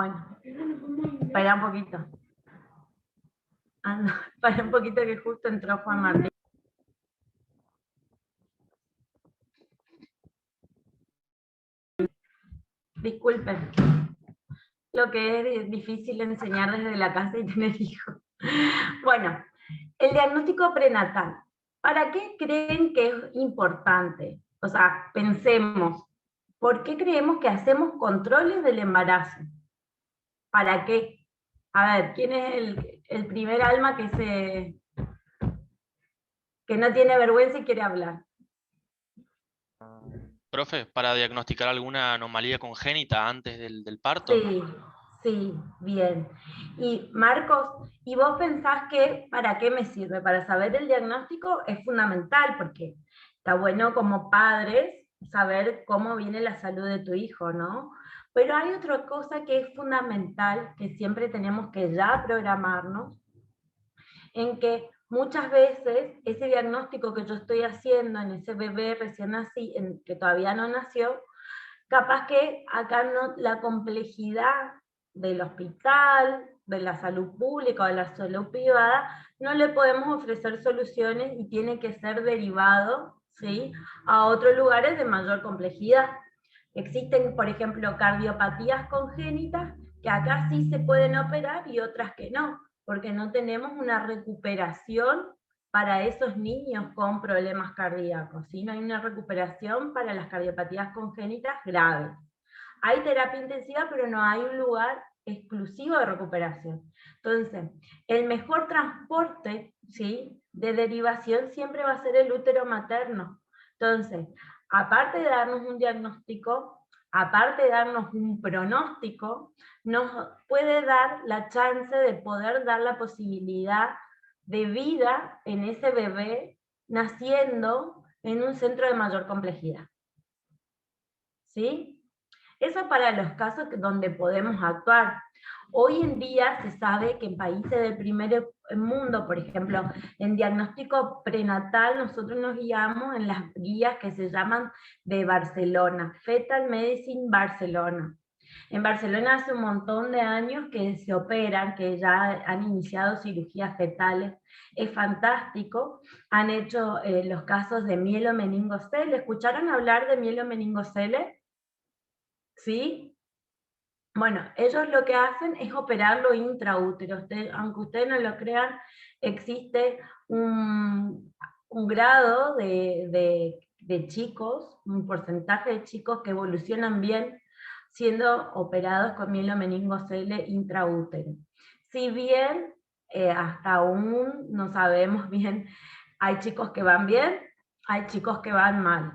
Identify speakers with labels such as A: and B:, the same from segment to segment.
A: Bueno, espera un poquito. No, espera un poquito que justo entró Juan Martín. Disculpen, lo que es difícil enseñar desde la casa y tener hijos. Bueno, el diagnóstico prenatal. ¿Para qué creen que es importante? O sea, pensemos, ¿por qué creemos que hacemos controles del embarazo? ¿Para qué? A ver, ¿quién es el primer alma que no tiene vergüenza y quiere hablar?
B: Profe, para diagnosticar alguna anomalía congénita antes del parto.
A: Sí, sí, bien. Y Marcos, ¿y vos pensás que para qué me sirve? Para saber el diagnóstico es fundamental porque está bueno como padres saber cómo viene la salud de tu hijo, ¿no? Pero hay otra cosa que es fundamental, que siempre tenemos que ya programarnos, en que muchas veces ese diagnóstico que yo estoy haciendo en ese bebé recién nacido, que todavía no nació, capaz que acá no, la complejidad del hospital, de la salud pública o de la salud privada, no le podemos ofrecer soluciones y tiene que ser derivado, ¿sí?, a otros lugares de mayor complejidad. Existen, por ejemplo, cardiopatías congénitas que acá sí se pueden operar y otras que no, porque no tenemos una recuperación para esos niños con problemas cardíacos, ¿sí? No hay una recuperación para las cardiopatías congénitas graves. Hay terapia intensiva, pero no hay un lugar exclusivo de recuperación. Entonces, el mejor transporte, ¿sí?, de derivación siempre va a ser el útero materno. Entonces, aparte de darnos un diagnóstico, aparte de darnos un pronóstico, nos puede dar la chance de poder dar la posibilidad de vida en ese bebé naciendo en un centro de mayor complejidad. ¿Sí? Eso para los casos donde podemos actuar. Hoy en día se sabe que en países del primer mundo, por ejemplo, en diagnóstico prenatal, nosotros nos guiamos en las guías que se llaman de Barcelona, Fetal Medicine Barcelona. En Barcelona hace un montón de años que se operan, que ya han iniciado cirugías fetales. Es fantástico. Han hecho los casos de mielomeningocele. ¿Escucharon hablar de mielomeningocele? ¿Sí? Bueno, ellos lo que hacen es operarlo intraútero. Aunque ustedes no lo crean, existe un grado de chicos, un porcentaje de chicos que evolucionan bien siendo operados con mielomeningocele intraútero. Si bien hasta aún no sabemos bien, hay chicos que van bien, hay chicos que van mal.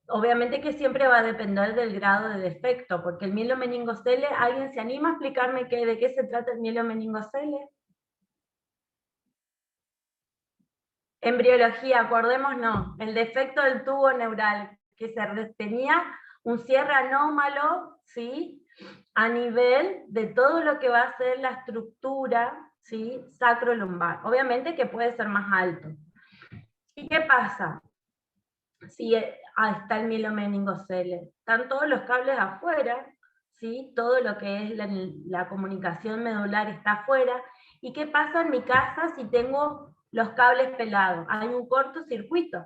A: Obviamente que siempre va a depender del grado de defecto, porque el mielomeningocele, ¿alguien se anima a explicarme de qué se trata el mielomeningocele? Embriología, acordémonos, el defecto del tubo neural, que tenía un cierre anómalo, ¿sí?, a nivel de todo lo que va a ser la estructura, ¿sí?, sacrolumbar. Obviamente que puede ser más alto. ¿Y qué pasa? Sí, está el mielomeningocele. Están todos los cables afuera, ¿sí? Todo lo que es la comunicación medular está afuera. ¿Y qué pasa en mi casa si tengo los cables pelados? Hay un cortocircuito.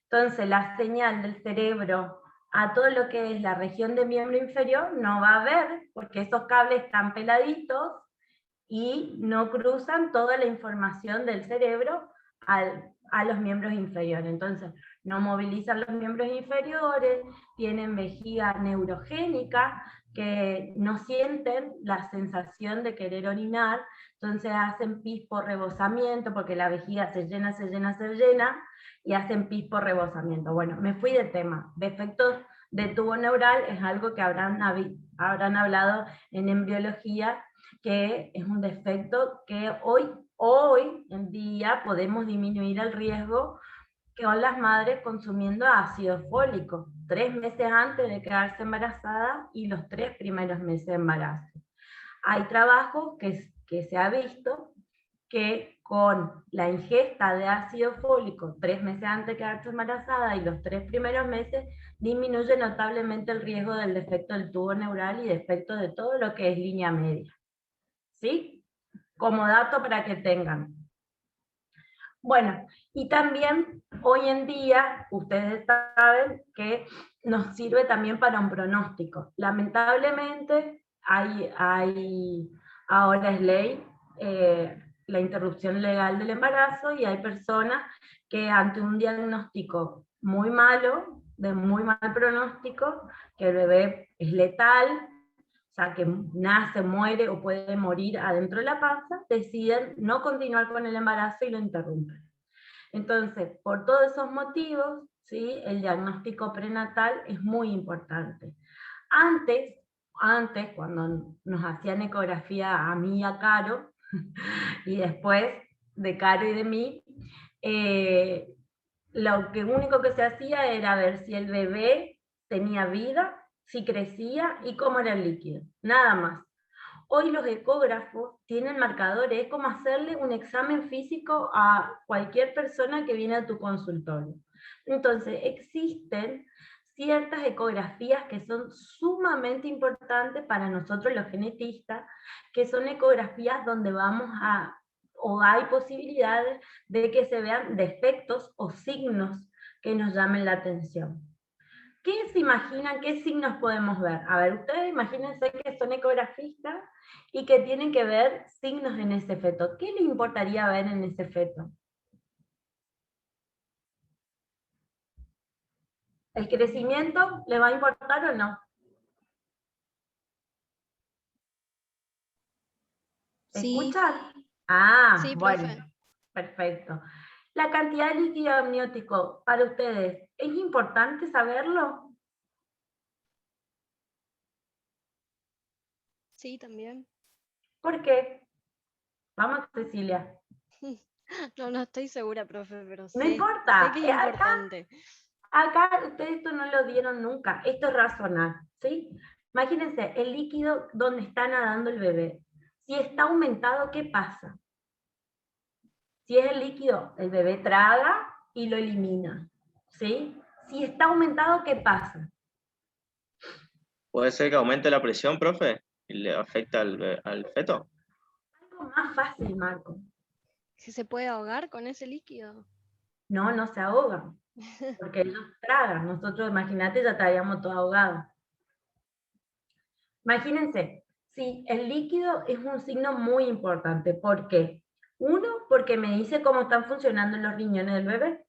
A: Entonces la señal del cerebro a todo lo que es la región de miembro inferior no va a haber, porque esos cables están peladitos y no cruzan toda la información del cerebro a los miembros inferiores. Entonces, no movilizan los miembros inferiores, tienen vejiga neurogénica, que no sienten la sensación de querer orinar, entonces hacen pis por rebosamiento, porque la vejiga se llena, se llena, se llena, y hacen pis por rebosamiento. Bueno, me fui de tema. Defectos de tubo neural es algo que habrán hablado en embriología, que es un defecto que hoy en día podemos disminuir el riesgo con las madres consumiendo ácido fólico 3 meses antes de quedarse embarazada y los 3 primeros meses de embarazo. Hay trabajos que se ha visto que con la ingesta de ácido fólico 3 meses antes de quedarse embarazada y los 3 primeros meses, disminuye notablemente el riesgo del defecto del tubo neural y defecto de todo lo que es línea media. ¿Sí? Como dato para que tengan. Bueno, y también hoy en día, ustedes saben que nos sirve también para un pronóstico. Lamentablemente, ahora es ley la interrupción legal del embarazo, y hay personas que ante un diagnóstico muy malo, de muy mal pronóstico, que el bebé es letal, o sea, que nace, muere o puede morir adentro de la panza, deciden no continuar con el embarazo y lo interrumpen. Entonces, por todos esos motivos, ¿sí?, el diagnóstico prenatal es muy importante. Antes, cuando nos hacían ecografía a mí y a Caro, y después de Caro y de mí, lo único que se hacía era ver si el bebé tenía vida, si crecía y cómo era el líquido, nada más. Hoy los ecógrafos tienen marcadores, es como hacerle un examen físico a cualquier persona que viene a tu consultorio. Entonces, existen ciertas ecografías que son sumamente importantes para nosotros los genetistas, que son ecografías donde o hay posibilidades de que se vean defectos o signos que nos llamen la atención. ¿Qué se imaginan? ¿Qué signos podemos ver? A ver, ustedes imagínense que son ecografistas y que tienen que ver signos en ese feto. ¿Qué les importaría ver en ese feto? ¿El crecimiento le va a importar o no?
C: Sí.
A: ¿Escuchan? Ah,
C: Sí,
A: bueno,
C: profe.
A: perfecto. La cantidad de líquido amniótico para ustedes, ¿es importante saberlo?
C: Sí, también.
A: ¿Por qué? Vamos, Cecilia.
C: No estoy segura, profe, pero
A: No
C: sé
A: importa.
C: que es importante.
A: Acá ustedes esto no lo dieron nunca, esto es razonar, ¿sí? Imagínense, el líquido donde está nadando el bebé. Si está aumentado, ¿qué pasa? Si es el líquido, el bebé traga y lo elimina, ¿sí? Si está aumentado, ¿qué pasa?
D: ¿Puede ser que aumente la presión, profe? ¿Y le afecta al feto?
A: Algo más fácil, Marco.
C: ¿Si se puede ahogar con ese líquido?
A: No, no se ahogan, porque ellos tragan. Nosotros, imagínate, ya estaríamos todos ahogados. Imagínense, sí, el líquido es un signo muy importante. ¿Por qué? Uno, porque me dice cómo están funcionando los riñones del bebé.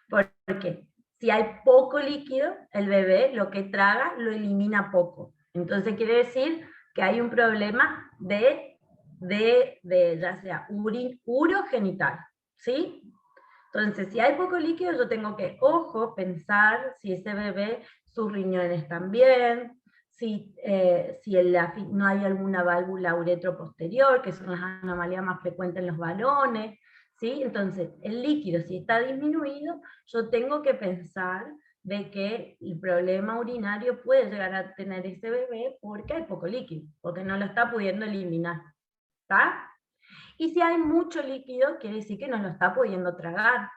A: Porque si hay poco líquido, el bebé lo que traga lo elimina poco. Entonces quiere decir que hay un problema de ya sea urogenital, ¿sí? Entonces, si hay poco líquido, yo tengo que, ojo, pensar si ese bebé, sus riñones están bien, si no hay alguna válvula uretroposterior, que son las anomalías más frecuentes en los varones, ¿sí? Entonces, el líquido, si está disminuido, yo tengo que pensar de que el problema urinario puede llegar a tener ese bebé porque hay poco líquido, porque no lo está pudiendo eliminar, ¿está? Y si hay mucho líquido, quiere decir que no lo está pudiendo tragar,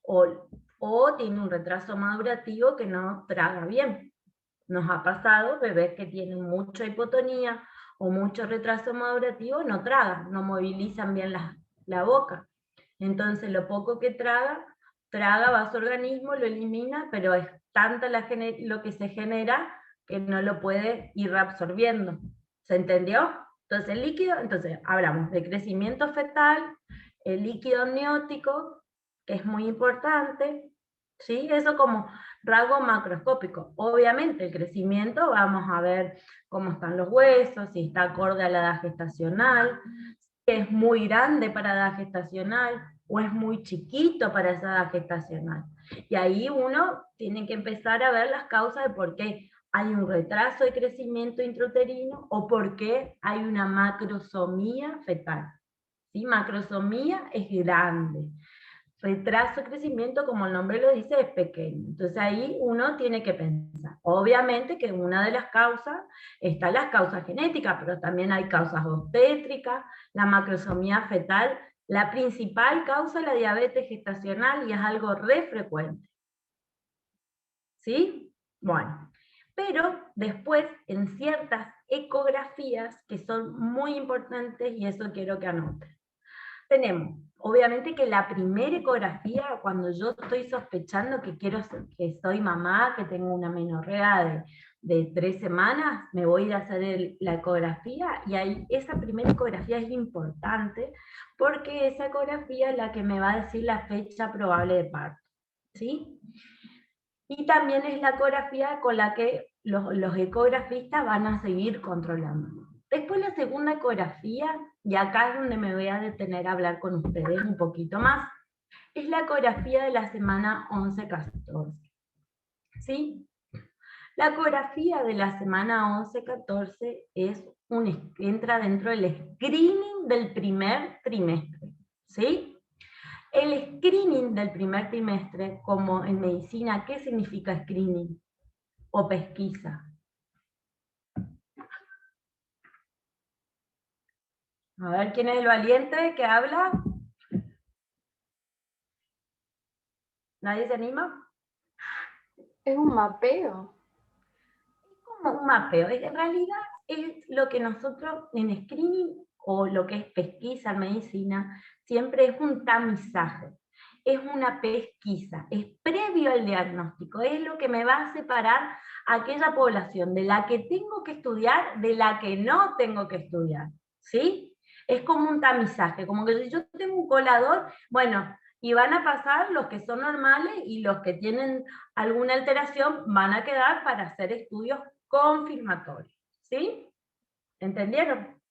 A: o tiene un retraso madurativo que no traga bien. Nos ha pasado bebés que tienen mucha hipotonía o mucho retraso madurativo, no tragan, no movilizan bien la boca. Entonces lo poco que traga va a su organismo, lo elimina, pero es tanta lo que se genera que no lo puede ir reabsorbiendo. ¿Se entendió? Entonces el líquido, entonces hablamos de crecimiento fetal, el líquido amniótico, que es muy importante, ¿sí? Eso como rasgo macroscópico. Obviamente el crecimiento, vamos a ver cómo están los huesos, si está acorde a la edad gestacional, si es muy grande para edad gestacional o es muy chiquito para esa edad gestacional. Y ahí uno tiene que empezar a ver las causas de por qué hay un retraso de crecimiento intrauterino o por qué hay una macrosomía fetal. ¿Sí? Macrosomía es grande. Retraso de crecimiento, como el nombre lo dice, es pequeño. Entonces ahí uno tiene que pensar. Obviamente que una de las causas están las causas genéticas, pero también hay causas obstétricas. La macrosomía fetal La principal causa es la diabetes gestacional y es algo re frecuente. ¿Sí? Bueno, pero después en ciertas ecografías que son muy importantes, y eso quiero que anoten. Tenemos, obviamente que la primera ecografía, cuando yo estoy sospechando que que soy mamá, que tengo una menorrea de 3 semanas, me voy a ir a hacer la ecografía, y ahí esa primera ecografía es importante, porque esa ecografía es la que me va a decir la fecha probable de parto, ¿sí? Y también es la ecografía con la que los ecografistas van a seguir controlando. Después la segunda ecografía, y acá es donde me voy a detener a hablar con ustedes un poquito más, es la ecografía de la semana 11-14. ¿Sí? La ecografía de la semana 11-14 entra dentro del screening del primer trimestre. ¿Sí? El screening del primer trimestre, como en medicina, ¿qué significa screening o pesquisa? A ver, ¿quién es el valiente que habla? ¿Nadie se anima?
E: Es un mapeo.
A: Como un mapeo. En realidad es lo que nosotros en screening o lo que es pesquisa en medicina, siempre es un tamizaje. Es una pesquisa, es previo al diagnóstico, es lo que me va a separar a aquella población de la que tengo que estudiar, de la que no tengo que estudiar, ¿sí? Es como un tamizaje, como que si yo tengo un colador, bueno, y van a pasar los que son normales y los que tienen alguna alteración van a quedar para hacer estudios confirmatorios, ¿sí? ¿Entendieron?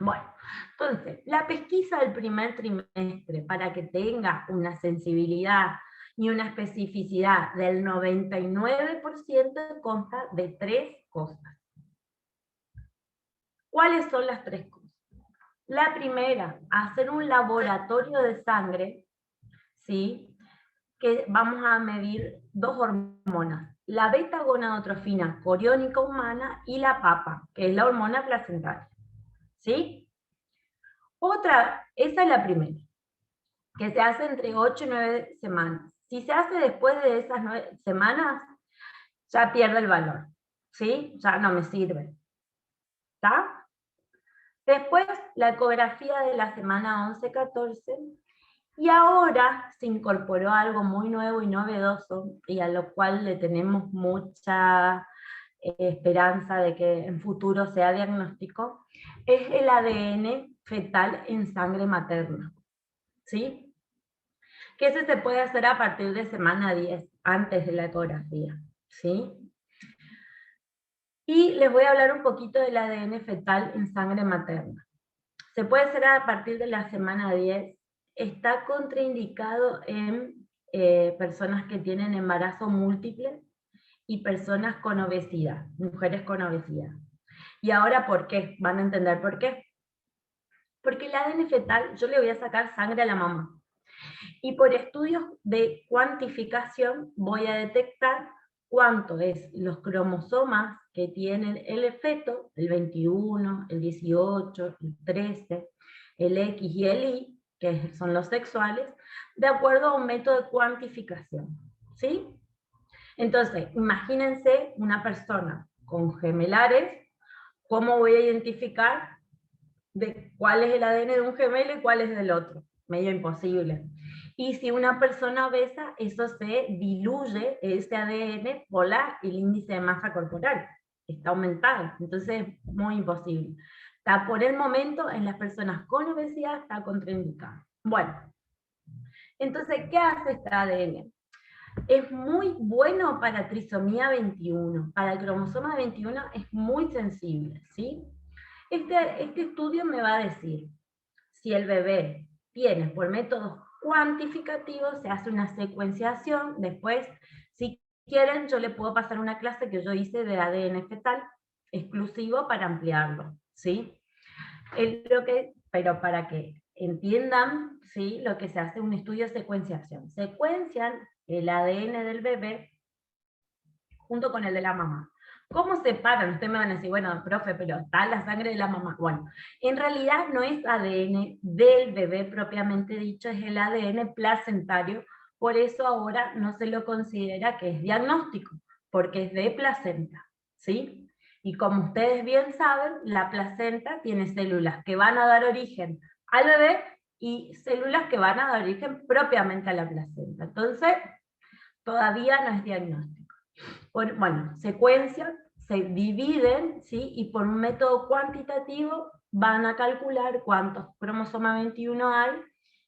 A: Bueno, entonces, la pesquisa del primer trimestre, para que tenga una sensibilidad y una especificidad del 99%, consta de 3 cosas. ¿Cuáles son las 3 cosas? La primera, hacer un laboratorio de sangre, ¿sí? Que vamos a medir 2 hormonas, la beta-gonadotrofina coriónica humana y la PAPA, que es la hormona placentaria, ¿sí? Otra, esa es la primera, que se hace entre 8 y 9 semanas. Si se hace después de esas 9 semanas, ya pierde el valor, ¿sí? Ya no me sirve, ¿está? Después, la ecografía de la semana 11-14, y ahora se incorporó algo muy nuevo y novedoso, y a lo cual le tenemos mucha esperanza de que en futuro sea diagnóstico, es el ADN fetal en sangre materna, ¿sí? Que ese se puede hacer a partir de semana 10, antes de la ecografía, ¿sí? Y les voy a hablar un poquito del ADN fetal en sangre materna. Se puede hacer a partir de la semana 10, está contraindicado en personas que tienen embarazo múltiple y personas con obesidad, mujeres con obesidad. ¿Y ahora por qué? Van a entender por qué. Porque el ADN fetal, yo le voy a sacar sangre a la mamá. Y por estudios de cuantificación voy a detectar cuánto es los cromosomas que tienen el feto, el 21, el 18, el 13, el X y el Y, que son los sexuales, de acuerdo a un método de cuantificación. ¿Sí? Entonces, imagínense una persona con gemelares, ¿cómo voy a identificar de cuál es el ADN de un gemelo y cuál es del otro? Medio imposible. Y si una persona obesa, eso se diluye, ese ADN, por el índice de masa corporal. Está aumentado, entonces es muy imposible. Está por el momento, en las personas con obesidad, está contraindicado. Bueno, entonces, ¿qué hace este ADN? Es muy bueno para trisomía 21, para el cromosoma 21 es muy sensible, ¿sí? Este estudio me va a decir si el bebé tiene por métodos cuantificativos, se hace una secuenciación, después, si quieren, yo le puedo pasar una clase que yo hice de ADN fetal, exclusivo para ampliarlo, ¿sí? Pero para que entiendan, ¿sí? Lo que se hace un estudio de secuenciación. Secuencian el ADN del bebé junto con el de la mamá. ¿Cómo separan? Ustedes me van a decir, bueno, profe, pero está la sangre de la mamá. Bueno, en realidad no es ADN del bebé propiamente dicho, es el ADN placentario, por eso ahora no se lo considera que es diagnóstico, porque es de placenta, ¿sí? Y como ustedes bien saben, la placenta tiene células que van a dar origen al bebé y células que van a dar origen propiamente a la placenta. Entonces, todavía no es diagnóstico. Bueno, secuencias se dividen, ¿sí? Y por un método cuantitativo van a calcular cuántos cromosomas 21 hay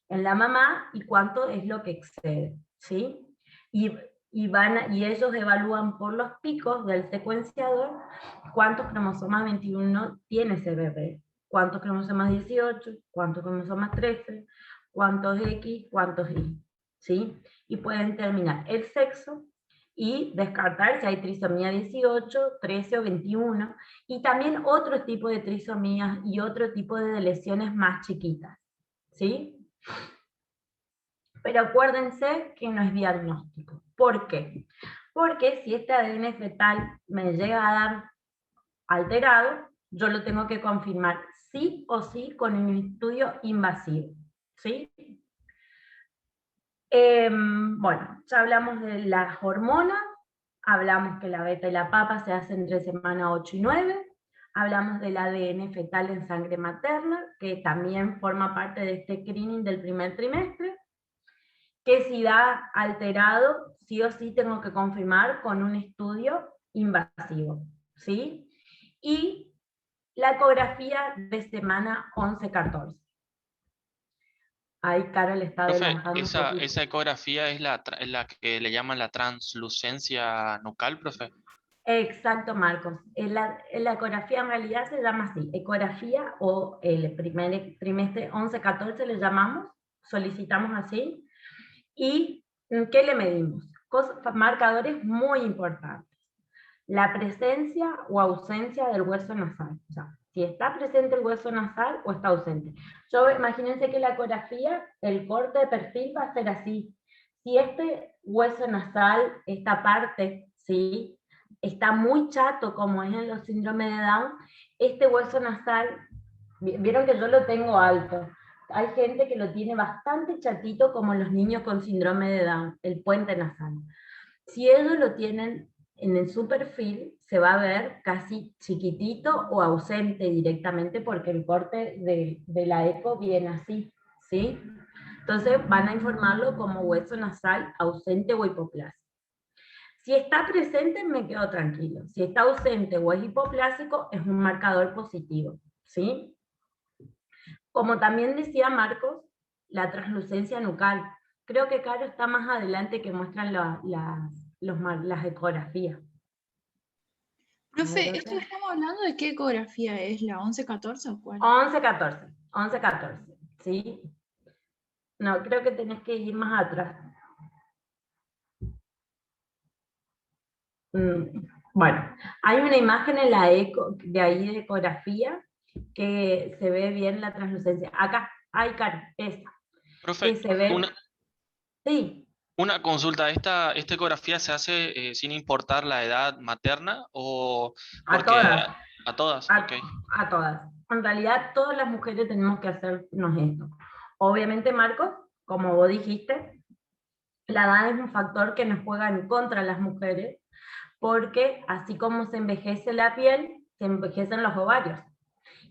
A: en la mamá y cuánto es lo que excede, ¿sí? Y ellos evalúan por los picos del secuenciador cuántos cromosomas 21 tiene ese bebé, cuántos cromosomas 18, cuántos cromosomas 13, cuántos X, cuántos Y, ¿sí? Y pueden determinar el sexo y descartar si hay trisomía 18, 13 o 21, y también otro tipo de trisomías y otro tipo de lesiones más chiquitas, ¿sí? Pero acuérdense que no es diagnóstico. ¿Por qué? Porque si este ADN fetal me llega a dar alterado, yo lo tengo que confirmar sí o sí con un estudio invasivo, ¿sí? Bueno, ya hablamos de las hormonas, hablamos que la beta y la papa se hacen entre semana 8 y 9, hablamos del ADN fetal en sangre materna, que también forma parte de este screening del primer trimestre, que si da alterado, sí o sí tengo que confirmar con un estudio invasivo, ¿sí? Y la ecografía de semana 11-14. Ahí Carol está
B: Profe,
A: adelantando un poquito.
B: esa ecografía es la que le llaman la translucencia nucal, profe.
A: Exacto, Marcos. La ecografía en realidad se llama así, ecografía o el primer trimestre 11-14 le llamamos, solicitamos así. ¿Y qué le medimos? Marcadores muy importantes. La presencia o ausencia del hueso nasal. O sea, si está presente el hueso nasal o está ausente. Imagínense que la ecografía, el corte de perfil va a ser así. Si este hueso nasal, esta parte, ¿sí?, está muy chato, como es en los síndromes de Down, este hueso nasal, vieron que yo lo tengo alto. Hay gente que lo tiene bastante chatito, como los niños con síndrome de Down, el puente nasal. Si ellos lo tienen en su perfil, se va a ver casi chiquitito o ausente directamente, porque el corte de la eco viene así, ¿sí? Entonces van a informarlo como hueso nasal ausente o hipoplásico. Si está presente, me quedo tranquilo. Si está ausente o es hipoplásico, es un marcador positivo, ¿sí? Como también decía Marcos, la translucencia nucal. Creo que Caro está más adelante, que muestran las ecografías.
F: Profe, ¿esto que estamos hablando de qué ecografía es? ¿La 11-14 o cuál?
A: 11-14, ¿sí? No, creo que tenés que ir más atrás. Bueno, hay una imagen en la de ahí de ecografía que se ve bien la translucencia. Acá, ahí, Caro, esa.
B: Profe,
A: Que se ve... Sí.
B: Una consulta, ¿esta ecografía se hace sin importar la edad materna o
A: A
B: porque
A: todas.
B: a todas? Ok.
A: A todas. En realidad, todas las mujeres tenemos que hacernos esto. Obviamente, Marcos, como vos dijiste, la edad es un factor que nos juega en contra de las mujeres, porque así como se envejece la piel, se envejecen los ovarios.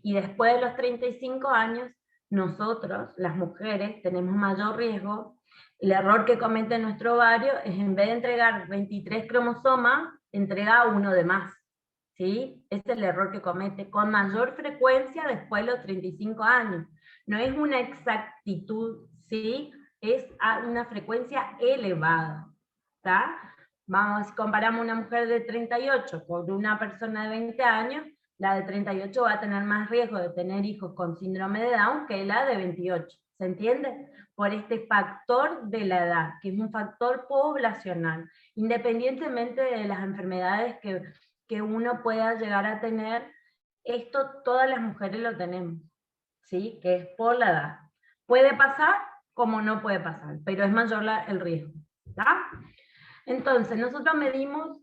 A: Y después de los 35 años, nosotros, las mujeres, tenemos mayor riesgo. El error que comete nuestro ovario es, en vez de entregar 23 cromosomas, entrega uno de más. ¿Sí? Es el error que comete con mayor frecuencia después de los 35 años. No es una exactitud, ¿sí? Es a una frecuencia elevada. ¿Tá? Vamos, si comparamos una mujer de 38 con una persona de 20 años, la de 38 va a tener más riesgo de tener hijos con síndrome de Down que la de 28. ¿Se entiende? Por este factor de la edad, que es un factor poblacional, independientemente de las enfermedades que uno pueda llegar a tener, esto todas las mujeres lo tenemos, ¿sí? Que es por la edad. Puede pasar como no puede pasar, pero es mayor el riesgo, ¿tá? Entonces, nosotros medimos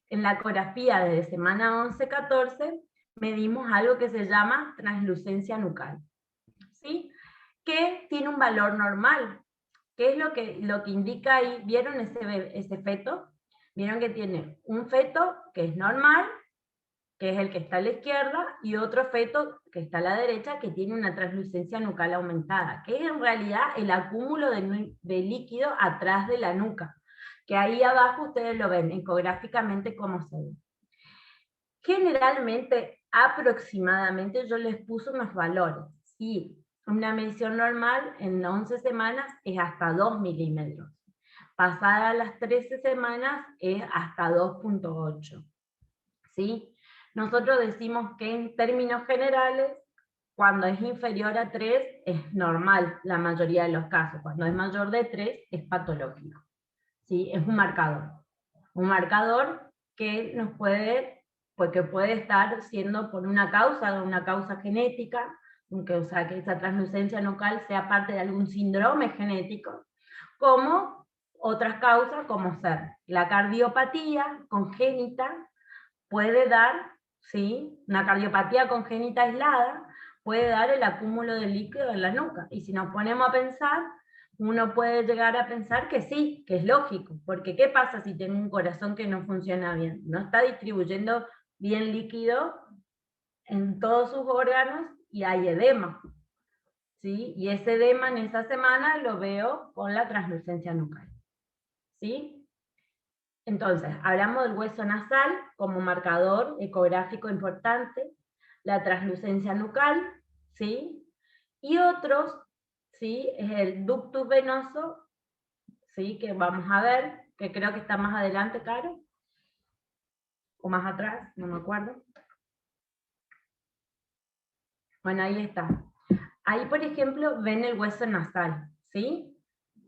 A: en la ecografía desde semana 11-14, medimos algo que se llama translucencia nucal, ¿sí? Que tiene un valor normal. ¿Qué es lo que indica ahí? ¿Vieron ese feto? Vieron que tiene un feto que es normal, que es el que está a la izquierda, y otro feto que está a la derecha, que tiene una translucencia nucal aumentada, que es en realidad el acúmulo de líquido atrás de la nuca, que ahí abajo ustedes lo ven ecográficamente cómo se ve. Generalmente, aproximadamente, yo les puse unos valores. Sí, una medición normal en 11 semanas es hasta 2 milímetros. Pasada las 13 semanas es hasta 2,8. ¿Sí? Nosotros decimos que en términos generales, cuando es inferior a 3 es normal la mayoría de los casos. Cuando es mayor de 3 es patológico. ¿Sí? Es un marcador. Un marcador que nos puede, porque puede estar siendo por una causa genética, o sea, que esa translucencia nucal sea parte de algún síndrome genético, como otras causas, como ser la cardiopatía congénita, puede dar, ¿sí? Una cardiopatía congénita aislada, puede dar el acúmulo de líquido en la nuca. Y si nos ponemos a pensar, uno puede llegar a pensar que sí, que es lógico, porque ¿qué pasa si tengo un corazón que no funciona bien? No está distribuyendo bien líquido en todos sus órganos y hay edema, ¿sí? Y ese edema en esa semana lo veo con la translucencia nucal, ¿sí? Entonces, hablamos del hueso nasal como marcador ecográfico importante, la translucencia nucal, ¿sí? Y otros, ¿sí? Es el ductus venoso, ¿sí? Que vamos a ver, que creo que está más adelante, Caro, o más atrás, no me acuerdo. Bueno, ahí está. Ahí, por ejemplo, ven el hueso nasal, ¿sí?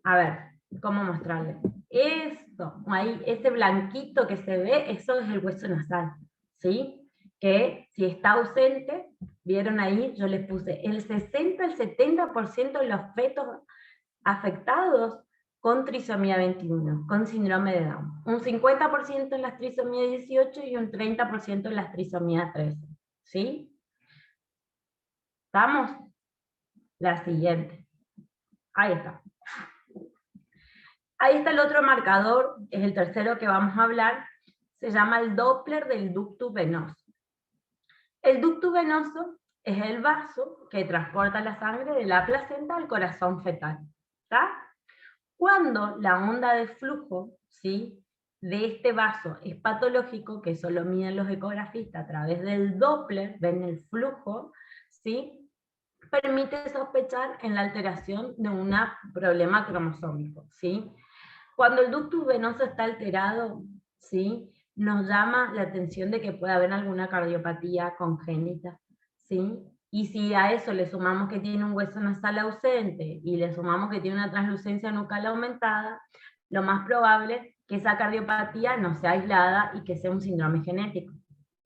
A: A ver, ¿cómo mostrarles? Esto, ahí, ese blanquito que se ve, eso es el hueso nasal, ¿sí? Que si está ausente, vieron ahí, yo les puse el 60 al 70% de los fetos afectados con trisomía 21, con síndrome de Down. Un 50% en las trisomía 18 y un 30% en las trisomía 13, ¿sí? ¿Estamos? La siguiente. Ahí está. Ahí está el otro marcador, es el tercero que vamos a hablar, se llama el Doppler del ductus venoso. El ductus venoso es el vaso que transporta la sangre de la placenta al corazón fetal. ¿Está? Cuando la onda de flujo, ¿sí?, de este vaso es patológico, que eso lo miden los ecografistas a través del Doppler, ven el flujo, ¿sí?, permite sospechar en la alteración de un problema cromosómico, ¿sí? Cuando el ductus venoso está alterado, ¿sí?, nos llama la atención de que puede haber alguna cardiopatía congénita, ¿sí? Y si a eso le sumamos que tiene un hueso nasal ausente y le sumamos que tiene una translucencia nucal aumentada, lo más probable es que esa cardiopatía no sea aislada y que sea un síndrome genético.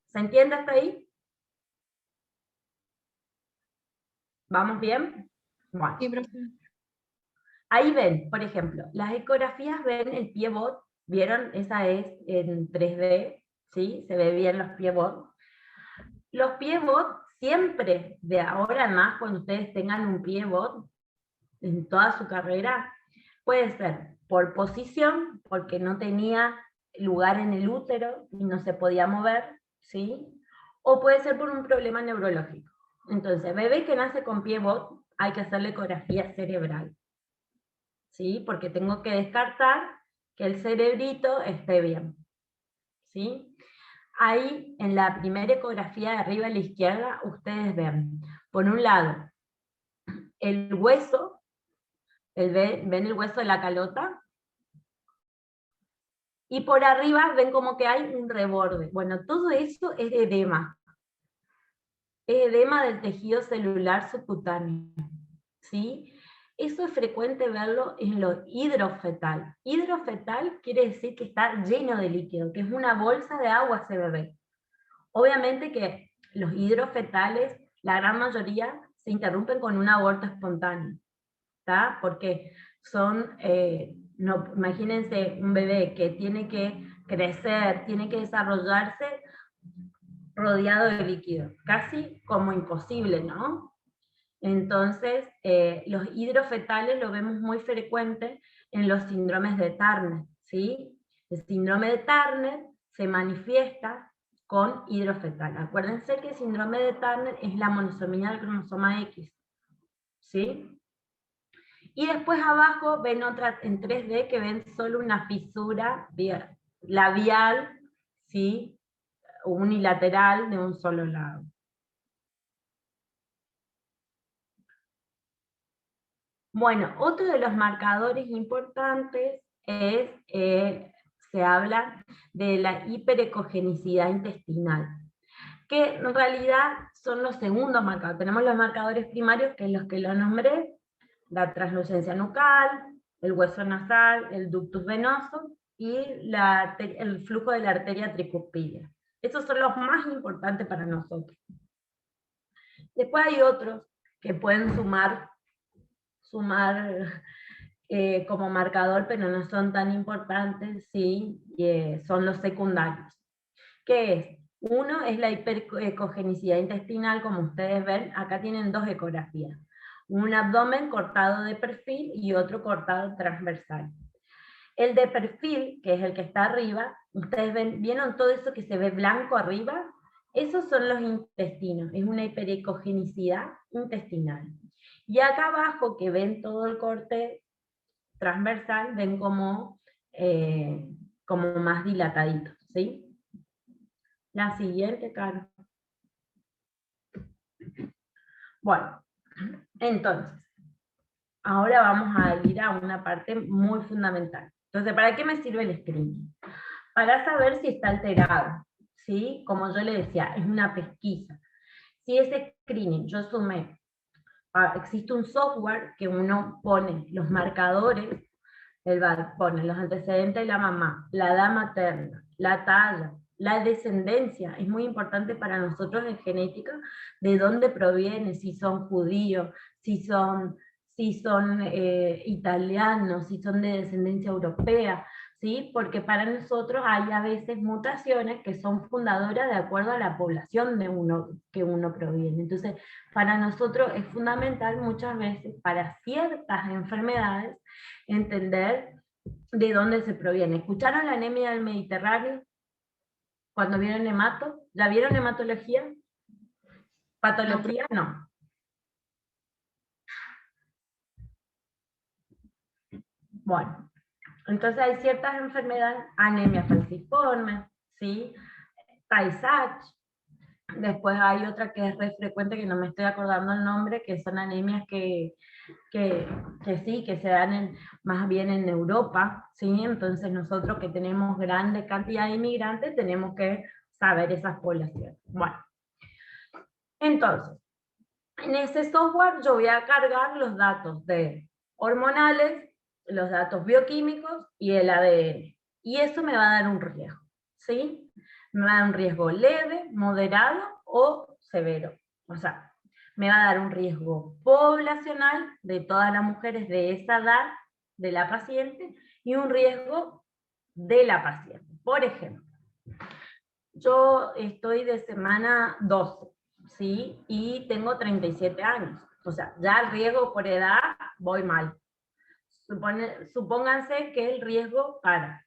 A: ¿Se entiende hasta ahí? ¿Vamos bien? Bueno.
F: Sí, profe.
A: Ahí ven, por ejemplo, las ecografías ven el pivot, ¿vieron? Esa es en 3D, ¿sí? Se ve bien los pivot. Los pivot siempre, de ahora en más, cuando ustedes tengan un pivot en toda su carrera, puede ser por posición, porque no tenía lugar en el útero y no se podía mover, ¿sí? O puede ser por un problema neurológico. Entonces, bebé que nace con pivot, hay que hacerle ecografía cerebral, ¿sí? Porque tengo que descartar que el cerebrito esté bien, ¿sí? Ahí, en la primera ecografía de arriba a la izquierda, ustedes ven, por un lado, el hueso, ven el hueso de la calota, y por arriba ven como que hay un reborde. Bueno, todo eso es edema. Es edema del tejido celular subcutáneo, ¿sí? Eso es frecuente verlo en lo hidrofetal. Hidrofetal quiere decir que está lleno de líquido, que es una bolsa de agua ese bebé. Obviamente que los hidrofetales, la gran mayoría, se interrumpen con un aborto espontáneo, ¿está? Porque son No, imagínense un bebé que tiene que crecer, tiene que desarrollarse rodeado de líquido, casi como imposible, ¿no? Entonces, los hidrofetales lo vemos muy frecuente en los síndromes de Turner, ¿sí? El síndrome de Turner se manifiesta con hidrofetal. Acuérdense que el síndrome de Turner es la monosomía del cromosoma X, ¿sí? Y después abajo ven otra en 3D que ven solo una fisura labial, ¿sí? Unilateral de un solo lado. Bueno, otro de los marcadores importantes es, se habla de la hiperecogenicidad intestinal, que en realidad son los segundos marcadores. Tenemos los marcadores primarios, que es los que lo nombré, la translucencia nucal, el hueso nasal, el ductus venoso y el flujo de la arteria tricupídea. Esos son los más importantes para nosotros. Después hay otros que pueden sumar como marcador, pero no son tan importantes, ¿sí? Son los secundarios. ¿Qué es? Uno es la hiperecogenicidad intestinal, como ustedes ven, acá tienen dos ecografías. Un abdomen cortado de perfil y otro cortado transversal. El de perfil, que es el que está arriba, ustedes ¿vieron todo eso que se ve blanco arriba? Esos son los intestinos, es una hiperecogenicidad intestinal. Y acá abajo, que ven todo el corte transversal, ven como más dilatadito, ¿sí? La siguiente, Caro. Bueno, entonces, ahora vamos a ir a una parte muy fundamental. Entonces, ¿para qué me sirve el screening? Para saber si está alterado, ¿sí? Como yo le decía, es una pesquisa. Si ese screening yo sumé, existe un software que uno pone los marcadores, pone los antecedentes de la mamá, la edad materna, la talla, la descendencia, es muy importante para nosotros en genética, de dónde proviene, si son judíos, si son italianos, si son de descendencia europea, ¿sí? Porque para nosotros hay a veces mutaciones que son fundadoras de acuerdo a la población que uno proviene. Entonces, para nosotros es fundamental muchas veces, para ciertas enfermedades, entender de dónde se proviene. ¿Escucharon la anemia del Mediterráneo? Cuando vieron hemato, ¿ya vieron hematología? ¿Patología? No. Bueno, entonces hay ciertas enfermedades, anemia falciforme, ¿sí? Tay-Sachs. Después hay otra que es re frecuente, que no me estoy acordando el nombre, que son anemias que sí, que se dan más bien en Europa, ¿sí? Entonces nosotros que tenemos grande cantidad de inmigrantes, tenemos que saber esas poblaciones. Bueno, entonces, en ese software yo voy a cargar los datos hormonales, los datos bioquímicos y el ADN. Y eso me va a dar un riesgo, ¿sí? Me va a dar un riesgo leve, moderado o severo. O sea, me va a dar un riesgo poblacional de todas las mujeres de esa edad de la paciente y un riesgo de la paciente. Por ejemplo, yo estoy de semana 12, ¿sí? Y tengo 37 años. O sea, ya el riesgo por edad voy mal. Supónganse que el riesgo para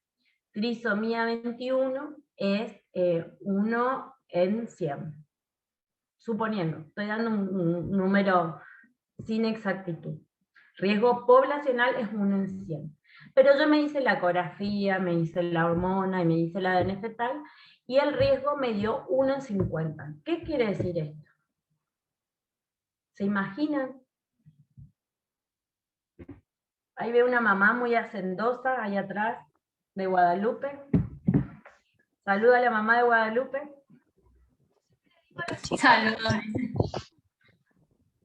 A: trisomía 21 es 1 en 100. Suponiendo, estoy dando un número sin exactitud. Riesgo poblacional es 1 en 100. Pero yo me hice la ecografía, me hice la hormona y me hice la ADN fetal, y el riesgo me dio 1 en 50. ¿Qué quiere decir esto? ¿Se imaginan? Ahí veo una mamá muy hacendosa, ahí atrás, de Guadalupe. Saluda a la mamá de Guadalupe.
G: Saludos.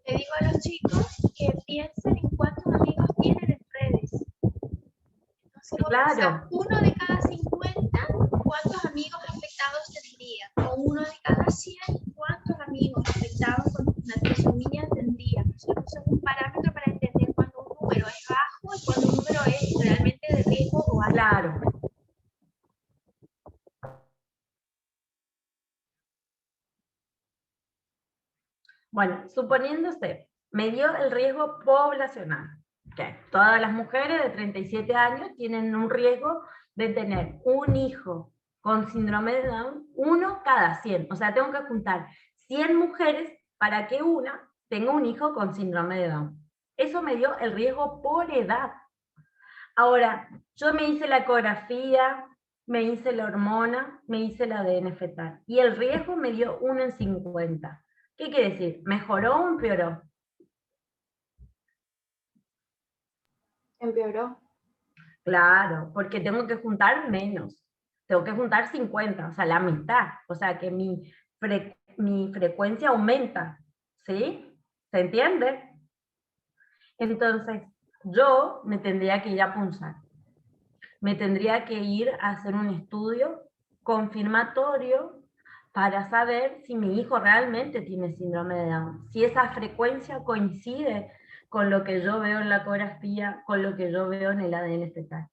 H: Le digo a los chicos que piensen en cuántos amigos tienen en redes. Entonces,
A: Claro.
H: uno de cada 50, ¿cuántos amigos afectados tendría? O uno de cada 100, ¿cuántos amigos afectados con una trisomía tendría? Eso es un parámetro para entender cuando un número es bajo y cuando un número es realmente de
A: Bueno, suponiéndose, me dio el riesgo poblacional, que todas las mujeres de 37 años tienen un riesgo de tener un hijo con síndrome de Down, 1 cada 100. O sea, tengo que juntar 100 mujeres para que una tenga un hijo con síndrome de Down. Eso me dio el riesgo por edad. Ahora, yo me hice la ecografía, me hice la hormona, me hice el ADN fetal, y el riesgo me dio 1 en 50. ¿Qué quiere decir? ¿Mejoró o empeoró?
E: Empeoró.
A: Claro, porque tengo que juntar menos. Tengo que juntar 50, o sea, la mitad. O sea, que mi frecuencia aumenta. ¿Sí? ¿Se entiende? Entonces, yo me tendría que ir a punzar. Me tendría que ir a hacer un estudio confirmatorio para saber si mi hijo realmente tiene síndrome de Down, si esa frecuencia coincide con lo que yo veo en la ecografía, con lo que yo veo en el ADN fetal.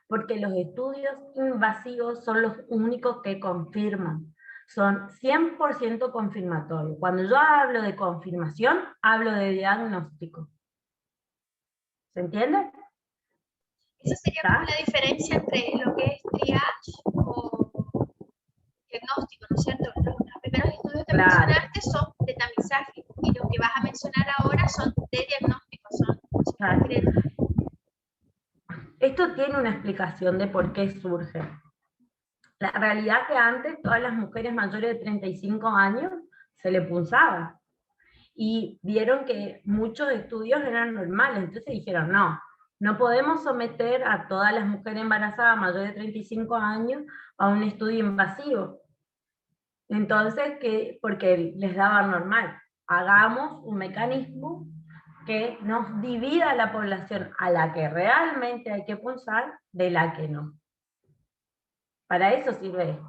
A: Porque los estudios invasivos son los únicos que confirman, son 100% confirmatorios. Cuando yo hablo de confirmación, hablo de diagnóstico. ¿Se entiende?
H: Esa sería como la diferencia entre lo que es triage o diagnóstico, ¿no es cierto? Los primeros estudios que mencionaste son de tamizaje y los que vas a mencionar ahora son de diagnóstico, son diferentes.
A: Esto tiene una explicación de por qué surge. La realidad es que antes todas las mujeres mayores de 35 años se le punzaba y vieron que muchos estudios eran normales, entonces dijeron no podemos someter a todas las mujeres embarazadas mayores de 35 años a un estudio invasivo. Entonces, porque les daba normal, hagamos un mecanismo que nos divida la población a la que realmente hay que punzar de la que no. Para eso sirve esto.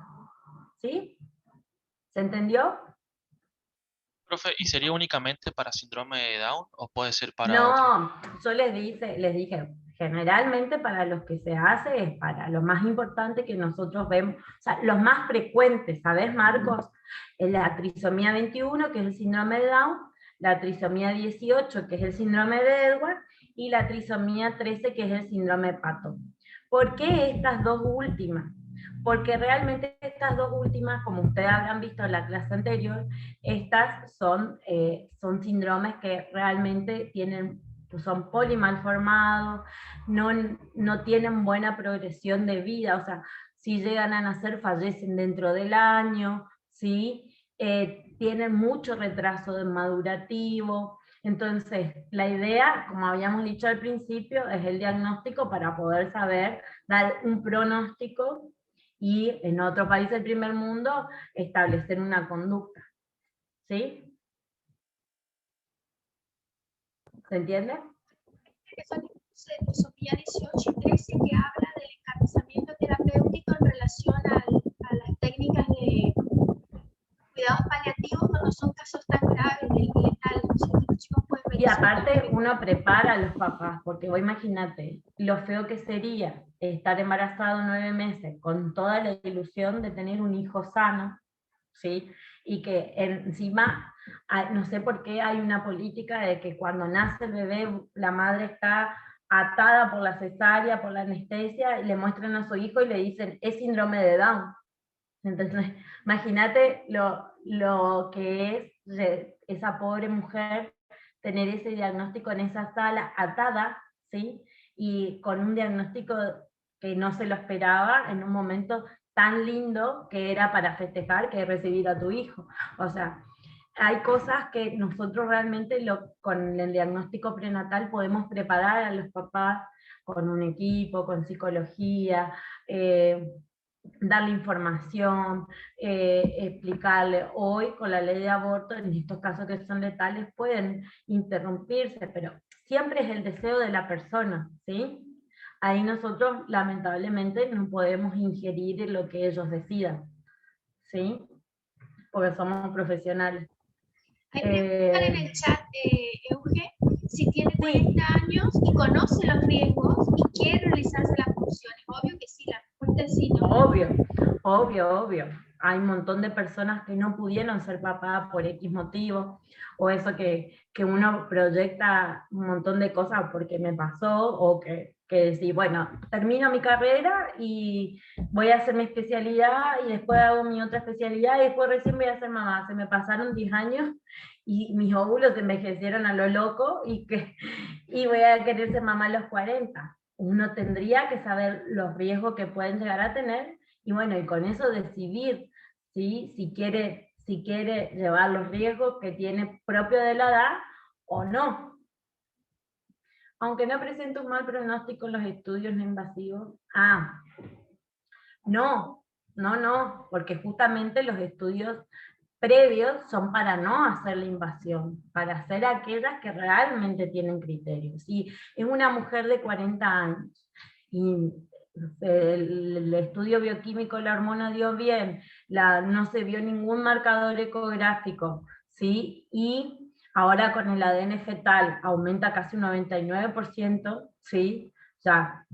A: ¿Sí? ¿Se entendió?
B: Profe, ¿y sería únicamente para síndrome de Down o puede ser para otro?
A: No, yo les dije, generalmente para los que se hace es para lo más importante que nosotros vemos, o sea, los más frecuentes, ¿sabes, Marcos? La trisomía 21, que es el síndrome de Down, la trisomía 18, que es el síndrome de Edwards, y la trisomía 13, que es el síndrome de Pato. ¿Por qué estas dos últimas? Porque realmente estas dos últimas, como ustedes habrán visto en la clase anterior, estas son síndromes que realmente son polimalformados, no tienen buena progresión de vida, o sea, si llegan a nacer fallecen dentro del año, ¿sí? Tienen mucho retraso madurativo. Entonces, la idea, como habíamos dicho al principio, es el diagnóstico para poder saber, dar un pronóstico y en otro país del primer mundo establecer una conducta. ¿Sí? ¿Se entiende?
H: Que son de trisomía 18 y 13 que habla del encabezamiento terapéutico en relación a las técnicas de cuidados paliativos cuando son casos tan graves del letal. Los chicos pueden ver
A: Y
H: eso.
A: aparte uno prepara a los papás, porque vos imagínate lo feo que sería estar embarazado 9 meses con toda la ilusión de tener un hijo sano, ¿sí? Y que encima, no sé por qué hay una política de que cuando nace el bebé la madre está atada por la cesárea, por la anestesia, y le muestran a su hijo y le dicen, es síndrome de Down. Entonces, imagínate lo que es esa pobre mujer tener ese diagnóstico en esa sala atada, ¿sí? Y con un diagnóstico que no se lo esperaba en un momento tan lindo que era para festejar, que es recibir a tu hijo. O sea, hay cosas que nosotros realmente con el diagnóstico prenatal podemos preparar a los papás con un equipo, con psicología, darle información, explicarle. Hoy con la ley de aborto, en estos casos que son letales, pueden interrumpirse, pero siempre es el deseo de la persona, ¿sí? Ahí nosotros lamentablemente no podemos ingerir lo que ellos decidan, ¿sí? Porque somos profesionales.
H: Hay preguntas en el chat, Euge, si tiene 40 años y conoce los riesgos y quiere realizarse las funciones. Obvio que sí, la respuesta es sí, ¿no?
A: Obvio. hay un montón de personas que no pudieron ser papá por X motivo, o eso que uno proyecta un montón de cosas porque me pasó, o que decís, bueno, termino mi carrera y voy a hacer mi especialidad y después hago mi otra especialidad y después recién voy a ser mamá. Se me pasaron 10 años y mis óvulos envejecieron a lo loco y voy a querer ser mamá a los 40. Uno tendría que saber los riesgos que pueden llegar a tener y bueno, y con eso decidir, ¿sí? si quiere llevar los riesgos que tiene propio de la edad o no. Aunque no presente un mal pronóstico en los estudios no invasivos. No, porque justamente los estudios previos son para no hacer la invasión, para hacer aquellas que realmente tienen criterios. Si es una mujer de 40 años y el estudio bioquímico de la hormona dio bien, no se vio ningún marcador ecográfico, ¿sí? Y ahora con el ADN fetal aumenta casi un 99%, ¿sí? Ya,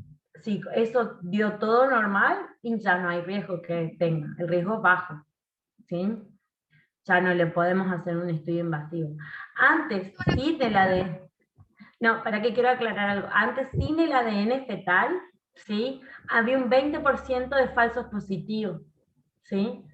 A: si eso dio todo normal, y ya no hay riesgo que tenga, el riesgo es bajo, ¿sí? Ya no le podemos hacer un estudio invasivo. Antes, sin el ADN, no, para que quiero aclarar algo, antes sin el ADN fetal, ¿sí? Había un 20% de falsos positivos, ¿sí?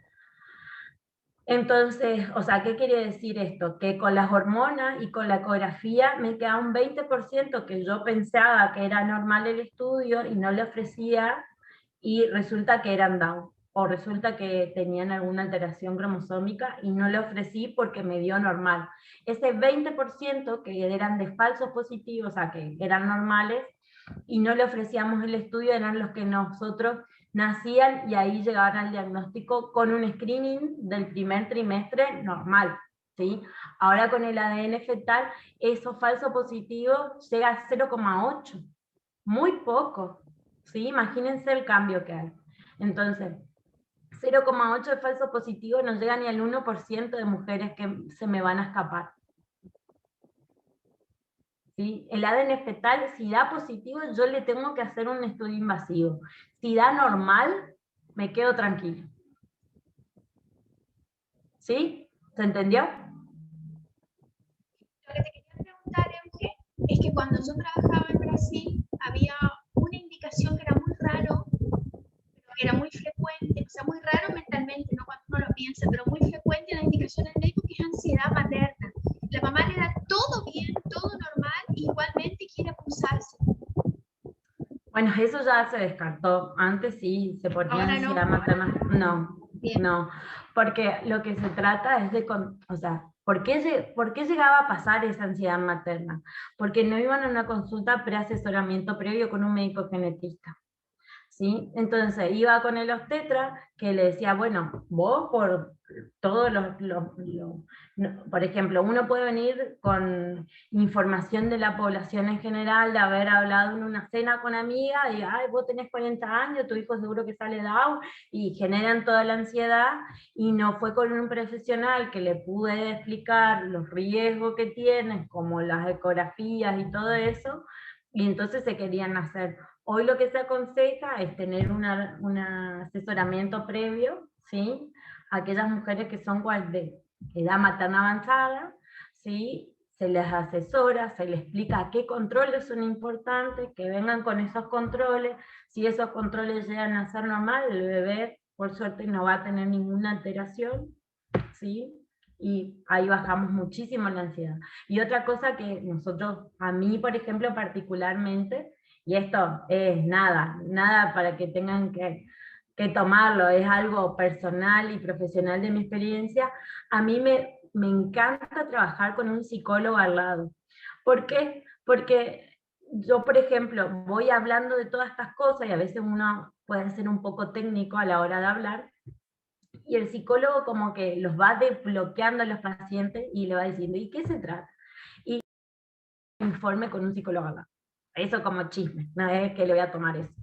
A: Entonces, o sea, ¿qué quiere decir esto? Que con las hormonas y con la ecografía me queda un 20% que yo pensaba que era normal el estudio y no le ofrecía, y resulta que eran Down, o resulta que tenían alguna alteración cromosómica y no le ofrecí porque me dio normal. Ese 20% que eran de falsos positivos, o sea, que eran normales, y no le ofrecíamos el estudio, eran los que nosotros nacían y ahí llegaban al diagnóstico con un screening del primer trimestre normal, ¿sí? Ahora con el ADN fetal, esos falsos positivos llega a 0,8, muy poco, ¿sí? Imagínense el cambio que hay. Entonces, 0,8 de falso positivo no llega ni al 1% de mujeres que se me van a escapar. ¿Sí? El ADN fetal, si da positivo, yo le tengo que hacer un estudio invasivo. Si da normal, me quedo tranquilo. ¿Sí? ¿Se entendió?
H: Lo que te quería preguntar, Euge, es que cuando yo trabajaba en Brasil había una indicación que era muy raro, pero que era muy frecuente, o sea, muy raro mentalmente, no cuando uno lo piensa, pero muy frecuente en la indicación del médico, que es ansiedad materna. La mamá le da todo bien, todo normal, e igualmente quiere pulsarse.
A: Bueno, eso ya se descartó. Antes sí se ponía
H: Ahora
A: ansiedad
H: no.
A: materna. No,
H: Bien.
A: no. Porque lo que se trata es de, o sea, ¿por qué llegaba a pasar esa ansiedad materna? Porque no iban a una consulta preasesoramiento previo con un médico genetista. ¿Sí? Entonces iba con el obstetra que le decía, bueno, vos por todos por ejemplo, uno puede venir con información de la población en general, de haber hablado en una cena con amiga, y ay, vos tenés 40 años, tu hijo seguro que sale Down, y generan toda la ansiedad, y no fue con un profesional que le pude explicar los riesgos que tienen, como las ecografías y todo eso, y entonces se querían hacer. Hoy lo que se aconseja es tener un asesoramiento previo, ¿sí? Aquellas mujeres que son de edad materna avanzada, ¿sí? Se les asesora, se les explica qué controles son importantes, que vengan con esos controles. Si esos controles llegan a ser normal, el bebé, por suerte, no va a tener ninguna alteración, ¿sí? Y ahí bajamos muchísimo la ansiedad. Y otra cosa que nosotros, a mí, por ejemplo, particularmente, y esto es nada para que tengan que tomarlo, es algo personal y profesional de mi experiencia, a mí me encanta trabajar con un psicólogo al lado. ¿Por qué? Porque yo, por ejemplo, voy hablando de todas estas cosas y a veces uno puede ser un poco técnico a la hora de hablar, y el psicólogo como que los va desbloqueando a los pacientes y le va diciendo, ¿y qué se trata? Y informe con un psicólogo al lado. Eso como chisme, no es que le voy a tomar eso.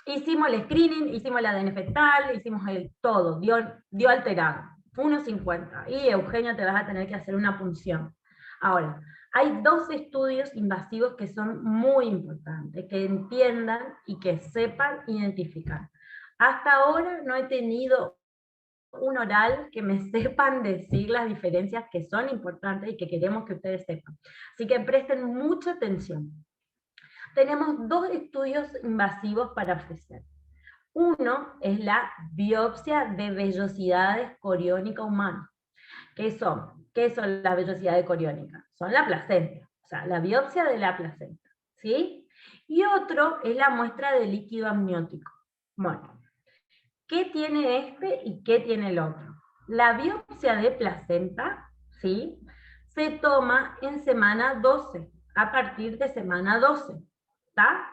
A: Hicimos el screening, hicimos el ADN fetal, hicimos el todo, dio alterado, 1,50. Y Eugenio, te vas a tener que hacer una punción. Ahora, hay 2 estudios invasivos que son muy importantes, que entiendan y que sepan identificar. Hasta ahora no he tenido un oral que me sepan decir las diferencias que son importantes y que queremos que ustedes sepan. Así que presten mucha atención. Tenemos 2 estudios invasivos para ofrecer. Uno es la biopsia de vellosidades coriónica humana. ¿Qué son? ¿Qué son las vellosidades coriónicas? Son la placenta, o sea, la biopsia de la placenta, ¿sí? Y otro es la muestra de líquido amniótico. Bueno, ¿qué tiene este y qué tiene el otro? La biopsia de placenta, ¿sí?, se toma en semana 12, a partir de semana 12, ¿está?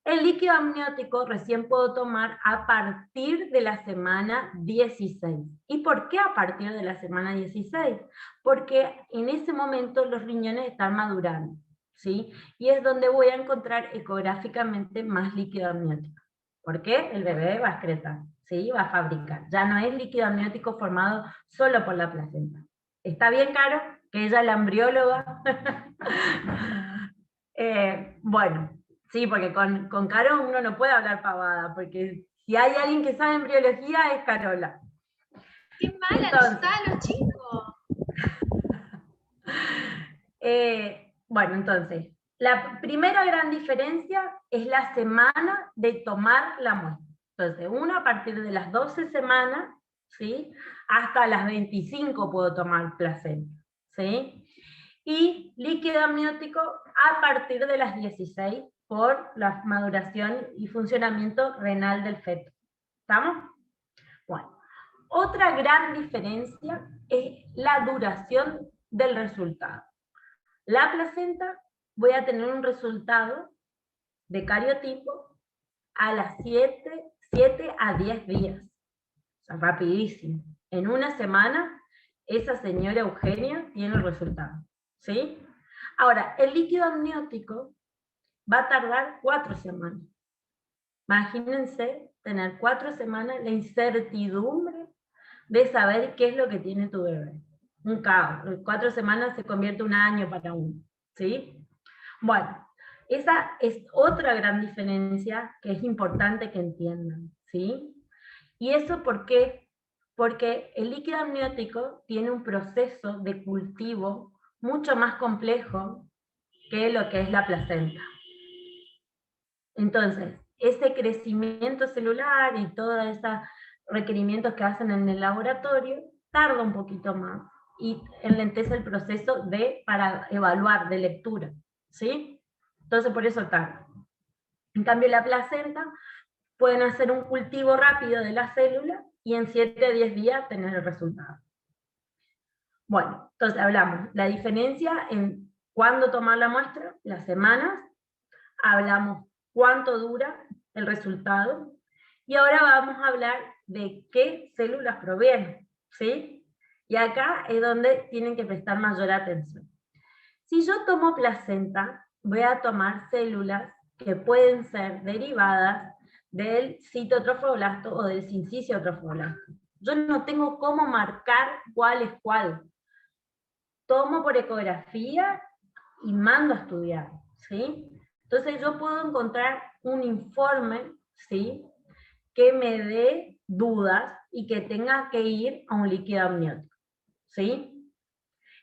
A: El líquido amniótico recién puedo tomar a partir de la semana 16. ¿Y por qué a partir de la semana 16? Porque en ese momento los riñones están madurando, ¿sí? Y es donde voy a encontrar ecográficamente más líquido amniótico. ¿Por qué? El bebé va a excretar, ¿sí? Va a fabricar. Ya no es líquido amniótico formado solo por la placenta. ¿Está bien, Caro? Que ella es la embrióloga. Bueno. Sí, porque con Caro uno no puede hablar pavada, porque si hay alguien que sabe embriología es Carola.
H: ¡Qué mala nos está los chicos!
A: Bueno, entonces, la primera gran diferencia es la semana de tomar la muestra. Entonces, uno a partir de las 12 semanas, ¿sí?, hasta las 25 puedo tomar placenta, ¿sí? Y líquido amniótico a partir de las 16, por la maduración y funcionamiento renal del feto. ¿Estamos? Bueno, otra gran diferencia es la duración del resultado. La placenta, voy a tener un resultado de cariotipo a las 7 a 10 días. O sea, rapidísimo. En una semana, esa señora Eugenia tiene el resultado. ¿Sí? Ahora, el líquido amniótico va a tardar 4 semanas. Imagínense tener 4 semanas la incertidumbre de saber qué es lo que tiene tu bebé. Un caos. 4 semanas se convierte en un año para uno, ¿sí? Bueno, esa es otra gran diferencia que es importante que entiendan, ¿sí? ¿Y eso por qué? Porque el líquido amniótico tiene un proceso de cultivo mucho más complejo que lo que es la placenta. Entonces, ese crecimiento celular y todos esos requerimientos que hacen en el laboratorio tarda un poquito más y enlentece el proceso para evaluar, de lectura, ¿sí? Entonces, por eso tarda. En cambio, la placenta pueden hacer un cultivo rápido de la célula y en 7 a 10 días tener el resultado. Bueno, entonces hablamos la diferencia en cuándo tomar la muestra, las semanas, hablamos cuánto dura el resultado, y ahora vamos a hablar de qué células provienen, ¿sí? Y acá es donde tienen que prestar mayor atención. Si yo tomo placenta, voy a tomar células que pueden ser derivadas del citotrofoblasto o del sinciciotrofoblasto. Yo no tengo cómo marcar cuál es cuál. Tomo por ecografía y mando a estudiar, ¿sí? Entonces yo puedo encontrar un informe, ¿sí?, que me dé dudas y que tenga que ir a un líquido amniótico, ¿sí?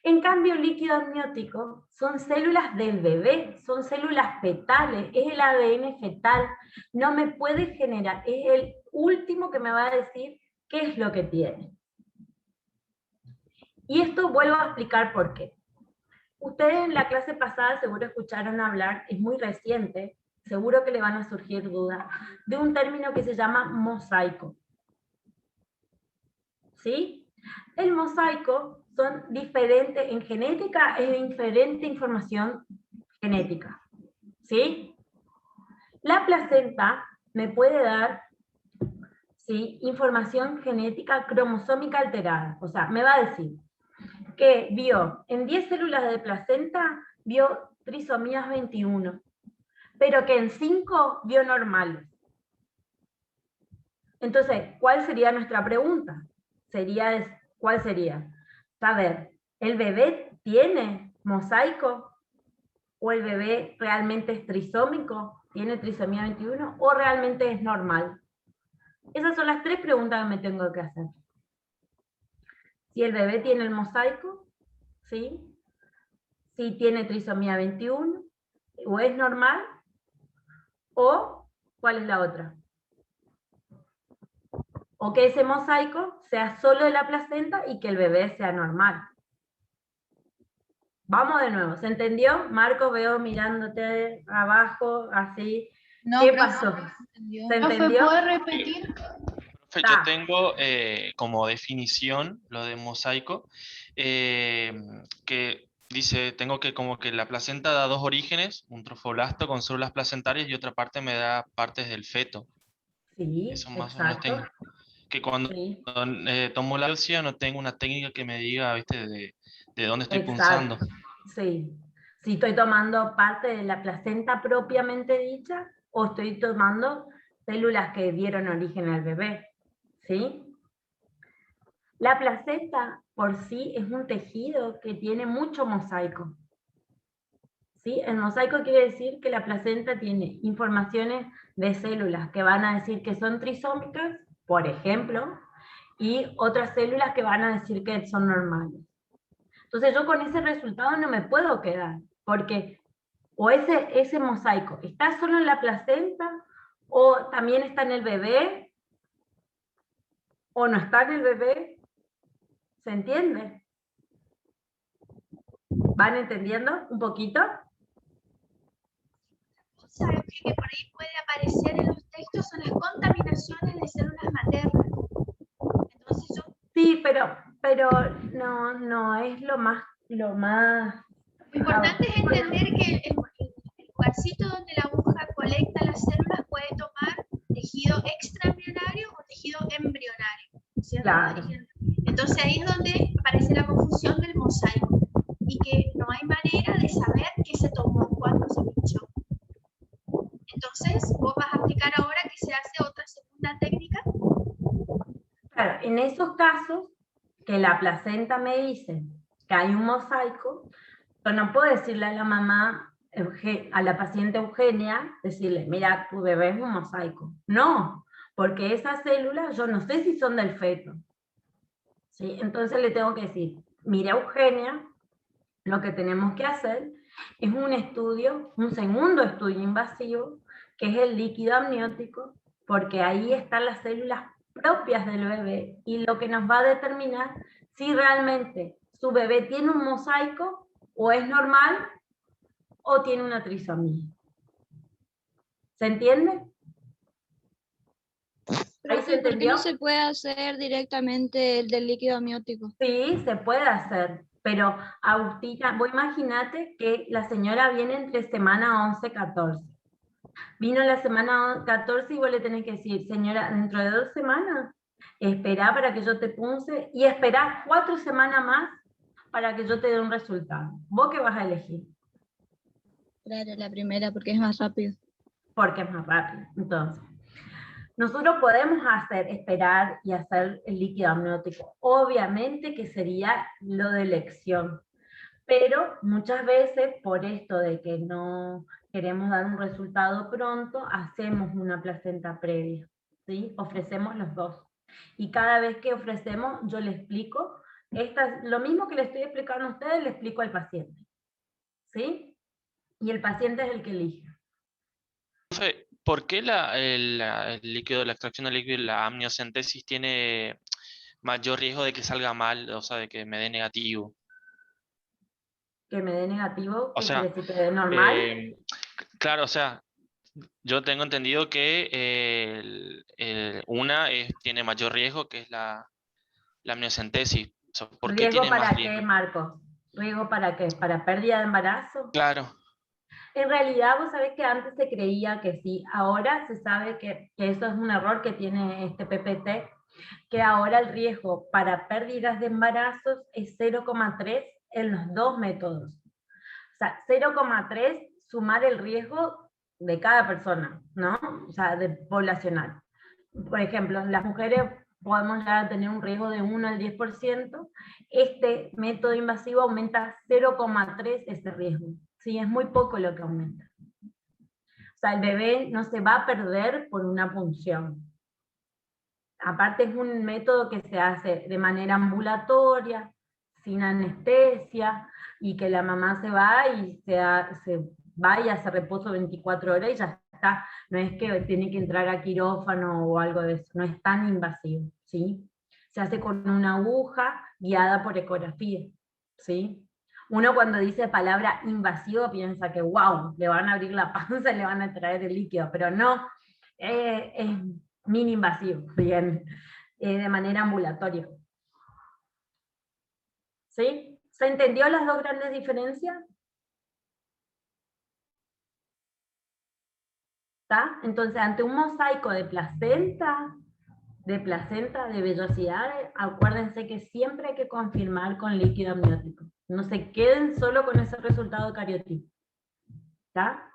A: En cambio, el líquido amniótico son células del bebé, son células fetales, es el ADN fetal, no me puede generar, es el último que me va a decir qué es lo que tiene. Y esto vuelvo a explicar por qué. Ustedes en la clase pasada seguro escucharon hablar, es muy reciente, seguro que le van a surgir dudas, de un término que se llama mosaico. ¿Sí? El mosaico son diferentes, en genética es diferente información genética. ¿Sí? La placenta me puede dar, ¿sí?, información genética cromosómica alterada. O sea, me va a decir que vio en 10 células de placenta, vio trisomías 21, pero que en 5 vio normales. Entonces, ¿cuál sería nuestra pregunta? ¿Cuál sería? Saber, ¿el bebé tiene mosaico? ¿O el bebé realmente es trisómico? ¿Tiene trisomía 21? ¿O realmente es normal? Esas son las 3 preguntas que me tengo que hacer. Si el bebé tiene el mosaico, ¿sí? Si tiene trisomía 21, o es normal, o ¿cuál es la otra? O que ese mosaico sea solo de la placenta y que el bebé sea normal. Vamos de nuevo, ¿se entendió? Marco, veo mirándote abajo, así.
F: No,
A: ¿Qué
F: profe,
A: pasó?
F: no se entendió.
A: ¿Se
E: Profe,
A: entendió?
E: ¿puede repetir?
B: Profe, yo
A: Ta.
B: tengo como definición lo de mosaico, que dice, tengo que como que la placenta da 2 orígenes, un trofoblasto con células placentarias y otra parte me da partes del feto.
A: Sí,
B: Eso más o menos
A: exacto.
B: tengo. Que cuando
A: Sí,
B: tomo la biopsia no tengo una técnica que me diga, ¿viste? De dónde estoy punzando.
A: exacto. Sí. Si estoy tomando parte de la placenta propiamente dicha, o estoy tomando células que dieron origen al bebé. ¿Sí? La placenta por sí es un tejido que tiene mucho mosaico. ¿Sí? El mosaico quiere decir que la placenta tiene informaciones de células que van a decir que son trisómicas, por ejemplo, y otras células que van a decir que son normales. Entonces yo con ese resultado no me puedo quedar, porque o ese mosaico está solo en la placenta, o también está en el bebé, o no está en el bebé. ¿Se entiende? ¿Van entendiendo un poquito?
H: Cosa que por ahí puede aparecer en los textos son las contaminaciones de células maternas. Entonces yo,
A: Sí, pero no es lo más
H: lo importante es entender que el lugarcito donde la aguja colecta las células puede tomar tejido extraembrionario o tejido embrionario, ¿cierto?
A: Claro.
H: Entonces ahí es donde aparece la confusión del mosaico y que no hay manera de saber qué se tomó cuando se pinchó. Entonces, vos vas a explicar ahora que se hace otra segunda técnica.
A: Claro, en esos casos que la placenta me dice que hay un mosaico, yo no puedo decirle a la mamá, a la paciente Eugenia, decirle, mira, tu bebé es un mosaico. No, porque esas células yo no sé si son del feto. ¿Sí? Entonces le tengo que decir, mira Eugenia, lo que tenemos que hacer es un estudio, un segundo estudio invasivo, que es el líquido amniótico, porque ahí están las células propias del bebé y lo que nos va a determinar si realmente su bebé tiene un mosaico o es normal o tiene una trisomía. ¿Se entiende? ¿Ahí se
F: Profe, ¿por qué no
A: entendió?
F: se puede hacer directamente el del líquido amniótico?
A: Sí, se puede hacer, pero Agustina, vos imaginate que la señora viene entre semana 11 y 14. Vino la semana 14 y vos le tenés que decir, señora, dentro de 2 semanas, esperá para que yo te punce y esperá 4 semanas más para que yo te dé un resultado. ¿Vos qué vas a elegir?
F: Claro, la primera, porque es más rápido.
A: Porque es más rápido. Entonces, nosotros podemos esperar y hacer el líquido amniótico. Obviamente que sería lo de elección. Pero muchas veces, por esto de que no queremos dar un resultado pronto, hacemos una placenta previa, ¿sí? Ofrecemos los dos. Y cada vez que ofrecemos, yo le explico, lo mismo que le estoy explicando a ustedes, le explico al paciente, ¿sí? Y el paciente es el que elige.
B: Profe, ¿por qué el líquido, la extracción del líquido, la amniocentesis tiene mayor riesgo de que salga mal, o sea, de que me dé negativo?
A: Que me dé negativo,
B: O
A: ¿qué
B: sea,
A: quiere decir? Que dé normal.
B: claro, o sea, yo tengo entendido que tiene mayor riesgo, que es la amniocentesis. O sea, ¿por qué
A: ¿Riesgo
B: tiene más
A: para qué,
B: riesgo?
A: Marcos? ¿Riesgo para qué? ¿Para pérdida de embarazo?
B: Claro,
A: En realidad, vos sabés que antes se creía que sí, ahora se sabe que eso es un error que tiene este PPT, que ahora el riesgo para pérdidas de embarazos es 0,3 en los dos métodos. O sea, 0,3 sumar el riesgo de cada persona, ¿no? O sea, de poblacional. Por ejemplo, las mujeres podemos llegar a tener un riesgo de 1 al 10%, este método invasivo aumenta 0,3 ese riesgo. Sí, es muy poco lo que aumenta. O sea, el bebé no se va a perder por una punción. aparte es un método que se hace de manera ambulatoria, sin anestesia, y que la mamá se va y se va y hace reposo 24 horas y ya está. No es que tiene que entrar a quirófano o algo de eso, no es tan invasivo, ¿sí? Se hace con una aguja guiada por ecografía, ¿sí? Uno cuando dice palabra invasivo piensa que wow, le van a abrir la panza y le van a traer el líquido, pero no, es mini invasivo, bien, de manera ambulatoria. ¿Sí? ¿Se entendió las dos grandes diferencias? ¿Está? Entonces, ante un mosaico de placenta, de vellosidades, acuérdense que siempre hay que confirmar con líquido amniótico. No se queden solo con ese resultado cariotipo. ¿Está?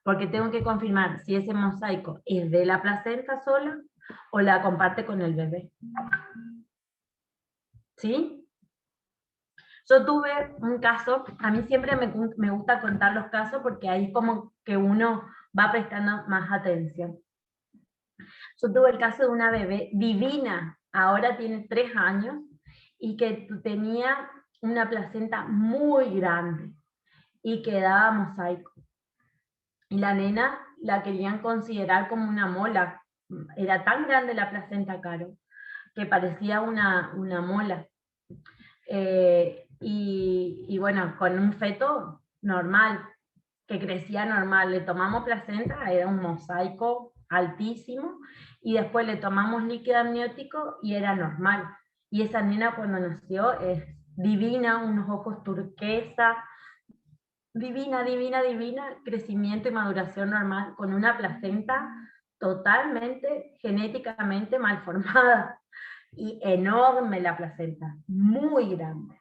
A: Porque tengo que confirmar si ese mosaico es de la placenta sola o la comparte con el bebé. ¿Sí? Yo tuve un caso, a mí siempre me gusta contar los casos porque ahí como que uno va prestando más atención. Yo tuve el caso de una bebé divina, ahora tiene 3 años, y que tenía una placenta muy grande y que daba mosaico. Y la nena la querían considerar como una mola. Era tan grande la placenta, Caro, que parecía una mola. Y bueno, con un feto normal, que crecía normal, le tomamos placenta, era un mosaico altísimo, y después le tomamos líquido amniótico y era normal. Y esa nena cuando nació es divina, unos ojos turquesa, divina, divina, divina, crecimiento y maduración normal, con una placenta totalmente genéticamente mal formada, y enorme la placenta, muy grande.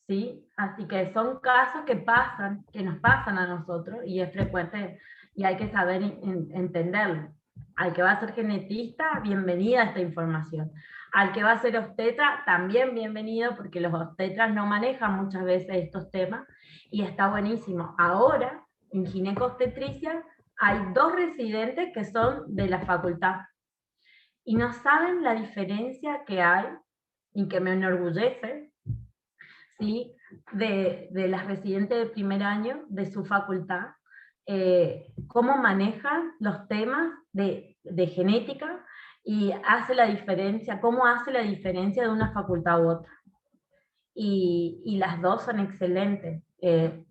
A: ¿Sí? Así que son casos que pasan, que nos pasan a nosotros, y es frecuente, y hay que saber entenderlo. Al que va a ser genetista, bienvenida a esta información. Al que va a ser obstetra, también bienvenido, porque los obstetras no manejan muchas veces estos temas, y está buenísimo. Ahora, en ginecobstetricia, hay 2 residentes que son de la facultad, y no saben la diferencia que hay, y que me enorgullece, ¿sí? de las residentes de primer año de su facultad, cómo manejan los temas de genética, y hace la diferencia, cómo hace la diferencia de una facultad u otra. Y las 2 son excelentes.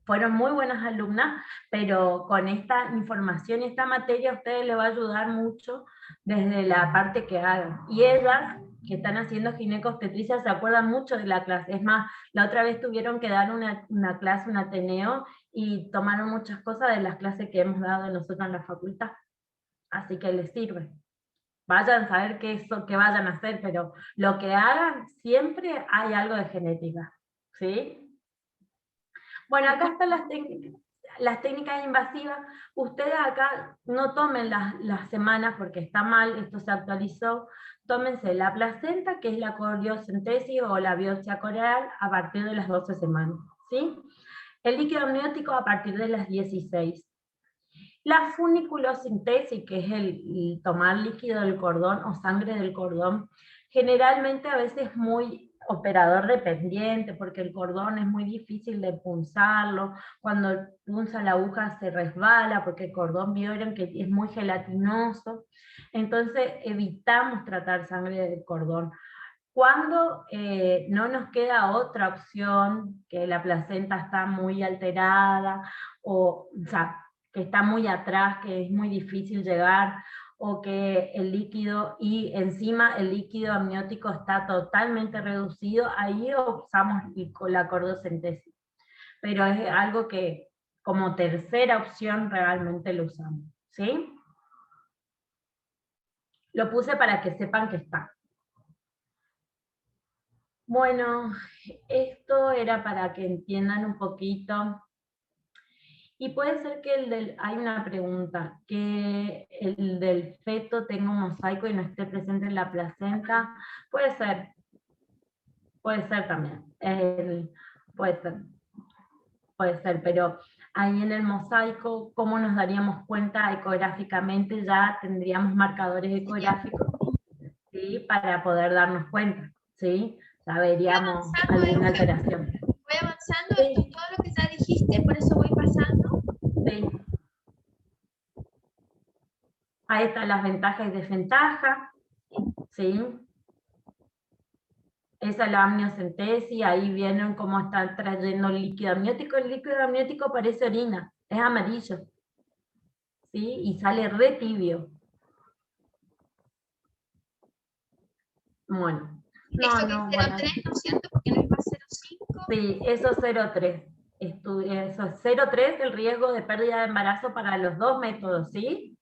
A: Fueron muy buenas alumnas, pero con esta información y esta materia a ustedes les va a ayudar mucho desde la parte que hagan. Y ellas, que están haciendo ginecobstetricia, se acuerdan mucho de la clase. Es más, la otra vez tuvieron que dar una clase, un ateneo, y tomaron muchas cosas de las clases que hemos dado nosotros en la facultad. Así que les sirve. Vayan a saber qué vayan a hacer, pero lo que hagan, siempre hay algo de genética, ¿sí? Bueno, acá están las técnicas invasivas. Ustedes acá no tomen las semanas porque está mal, esto se actualizó. Tómense la placenta, que es la coriocentesis o la biopsia coreal, a partir de las 12 semanas, ¿sí? El líquido amniótico a partir de las 16. La funiculosintesis, que es el tomar líquido del cordón o sangre del cordón, generalmente a veces es muy operador dependiente, porque el cordón es muy difícil de punzarlo, cuando punza la aguja se resbala, porque el cordón vieron que es muy gelatinoso, entonces evitamos tratar sangre del cordón. Cuando no nos queda otra opción, que la placenta está muy alterada, o sea, que está muy atrás, que es muy difícil llegar, o que el líquido, y encima el líquido amniótico está totalmente reducido, ahí usamos la cordocentesis. Pero es algo que como tercera opción realmente lo usamos, ¿sí? Lo puse para que sepan que está. Bueno, esto era para que entiendan un poquito. Y puede ser que hay una pregunta, que el del feto tenga un mosaico y no esté presente en la placenta. Puede ser también. Puede ser, pero ahí en el mosaico, ¿cómo nos daríamos cuenta ecográficamente? Ya tendríamos marcadores ecográficos, ¿sí? Para poder darnos cuenta, ¿sí? Ya veríamos alguna alteración.
H: Voy avanzando,
A: Sí.
H: esto es todo lo que ya dijiste, por eso voy pasando.
A: Sí. Ahí están las ventajas y desventajas, ¿sí? Esa es la amniocentesis, ahí vienen cómo están trayendo el líquido amniótico. El líquido amniótico parece orina, es amarillo, ¿sí? Y sale re tibio. Bueno.
H: Esto que es 0,3, ¿no es cierto? Porque no es más 0,5.
A: Sí, eso es 0,3. Eso es 0,3 el riesgo de pérdida de embarazo para los dos métodos, ¿sí?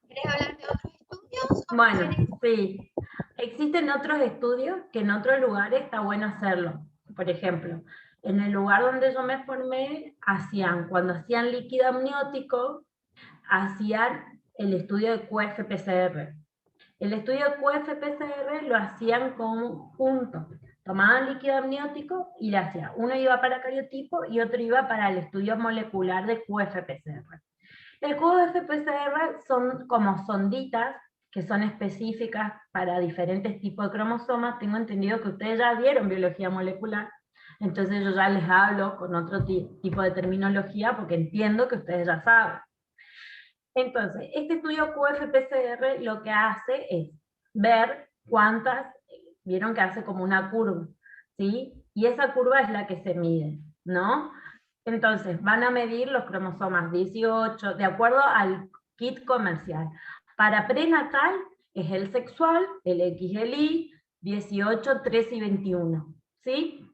H: ¿Querés hablar de otros estudios? ¿O
A: Bueno,
H: querés?
A: sí. Existen otros estudios que en otros lugares está bueno hacerlo. Por ejemplo, en el lugar donde yo me formé, cuando hacían líquido amniótico, hacían el estudio de QF-PCR. El estudio de QF-PCR lo hacían conjunto. Tomaban líquido amniótico y le hacían. Uno iba para cariotipo y otro iba para el estudio molecular de QF-PCR. El QF-PCR son como sonditas que son específicas para diferentes tipos de cromosomas. Tengo entendido que ustedes ya vieron biología molecular, entonces yo ya les hablo con otro tipo de terminología porque entiendo que ustedes ya saben. Entonces, este estudio QF-PCR lo que hace es ver cuántas, vieron que hace como una curva, ¿sí? Y esa curva es la que se mide, ¿no? Entonces, van a medir los cromosomas 18, de acuerdo al kit comercial. Para prenatal es el sexual, el X y el Y, 18, 13 y 21, ¿sí?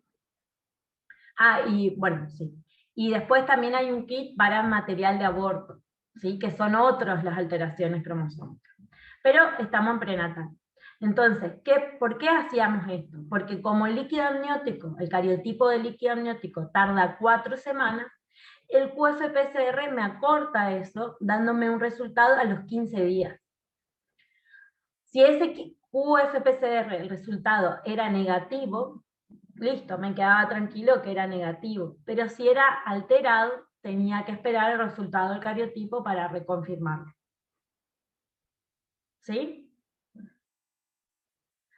A: Ah, y bueno, sí. Y después también hay un kit para material de aborto, ¿sí? Que son otras las alteraciones cromosómicas. Pero estamos en prenatal. Entonces, ¿por qué hacíamos esto? Porque como el líquido amniótico, el cariotipo del líquido amniótico tarda 4 semanas, el QF-PCR me acorta eso, dándome un resultado a los 15 días. Si ese QF-PCR, el resultado era negativo, listo, me quedaba tranquilo que era negativo. Pero si era alterado, tenía que esperar el resultado del cariotipo para reconfirmarlo. ¿Sí?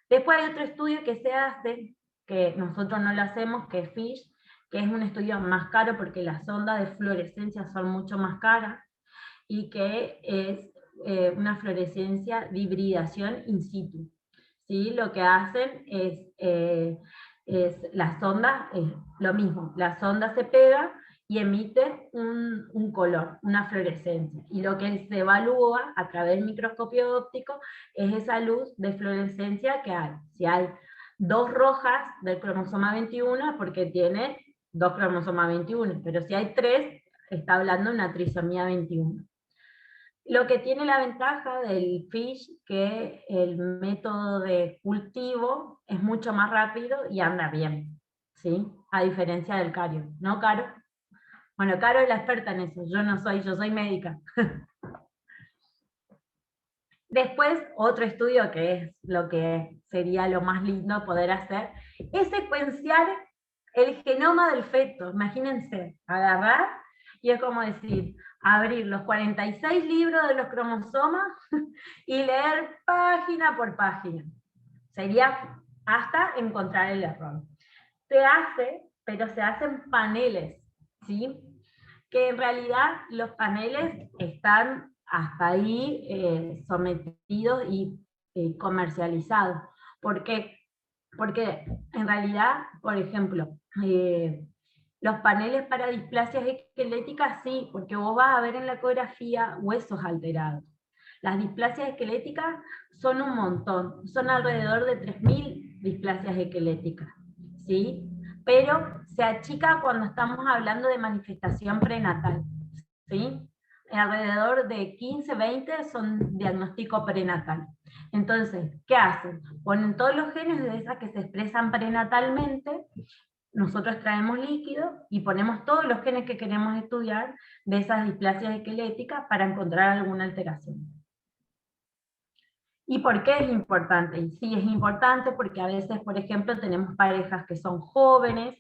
A: Después hay otro estudio que se hace, que nosotros no lo hacemos, que es FISH, que es un estudio más caro porque las ondas de fluorescencia son mucho más caras, y que es una fluorescencia de hibridación in situ. ¿Sí? Lo que hacen es la sonda, lo mismo, la sonda se pega y emite un color, una fluorescencia. Y lo que se evalúa a través del microscopio óptico es esa luz de fluorescencia que hay. Si hay 2 rojas del cromosoma 21 es porque tiene 2 cromosomas 21, pero si hay 3, está hablando de una trisomía 21. Lo que tiene la ventaja del FISH, que el método de cultivo es mucho más rápido y anda bien, ¿sí? A diferencia del cario, ¿no, Caro? Bueno, Caro es la experta en eso, yo soy médica. Después, otro estudio que es lo que sería lo más lindo poder hacer, es secuenciar el genoma del feto. Imagínense, agarrar, y es como decir, abrir los 46 libros de los cromosomas y leer página por página. Sería hasta encontrar el error. Se hace, pero se hacen paneles, ¿sí? Que en realidad los paneles están hasta ahí sometidos y comercializados. ¿Por qué? Porque en realidad, por ejemplo, los paneles para displasias esqueléticas sí, porque vos vas a ver en la ecografía huesos alterados. Las displasias esqueléticas son un montón, son alrededor de 3.000 displasias esqueléticas, ¿sí? Pero se achica cuando estamos hablando de manifestación prenatal, ¿sí? Alrededor de 15, 20 son diagnóstico prenatal. Entonces, ¿qué hacen? Ponen todos los genes de esas que se expresan prenatalmente, nosotros traemos líquido y ponemos todos los genes que queremos estudiar de esas displasias esqueléticas para encontrar alguna alteración. ¿Y por qué es importante? Y sí, es importante porque a veces, por ejemplo, tenemos parejas que son jóvenes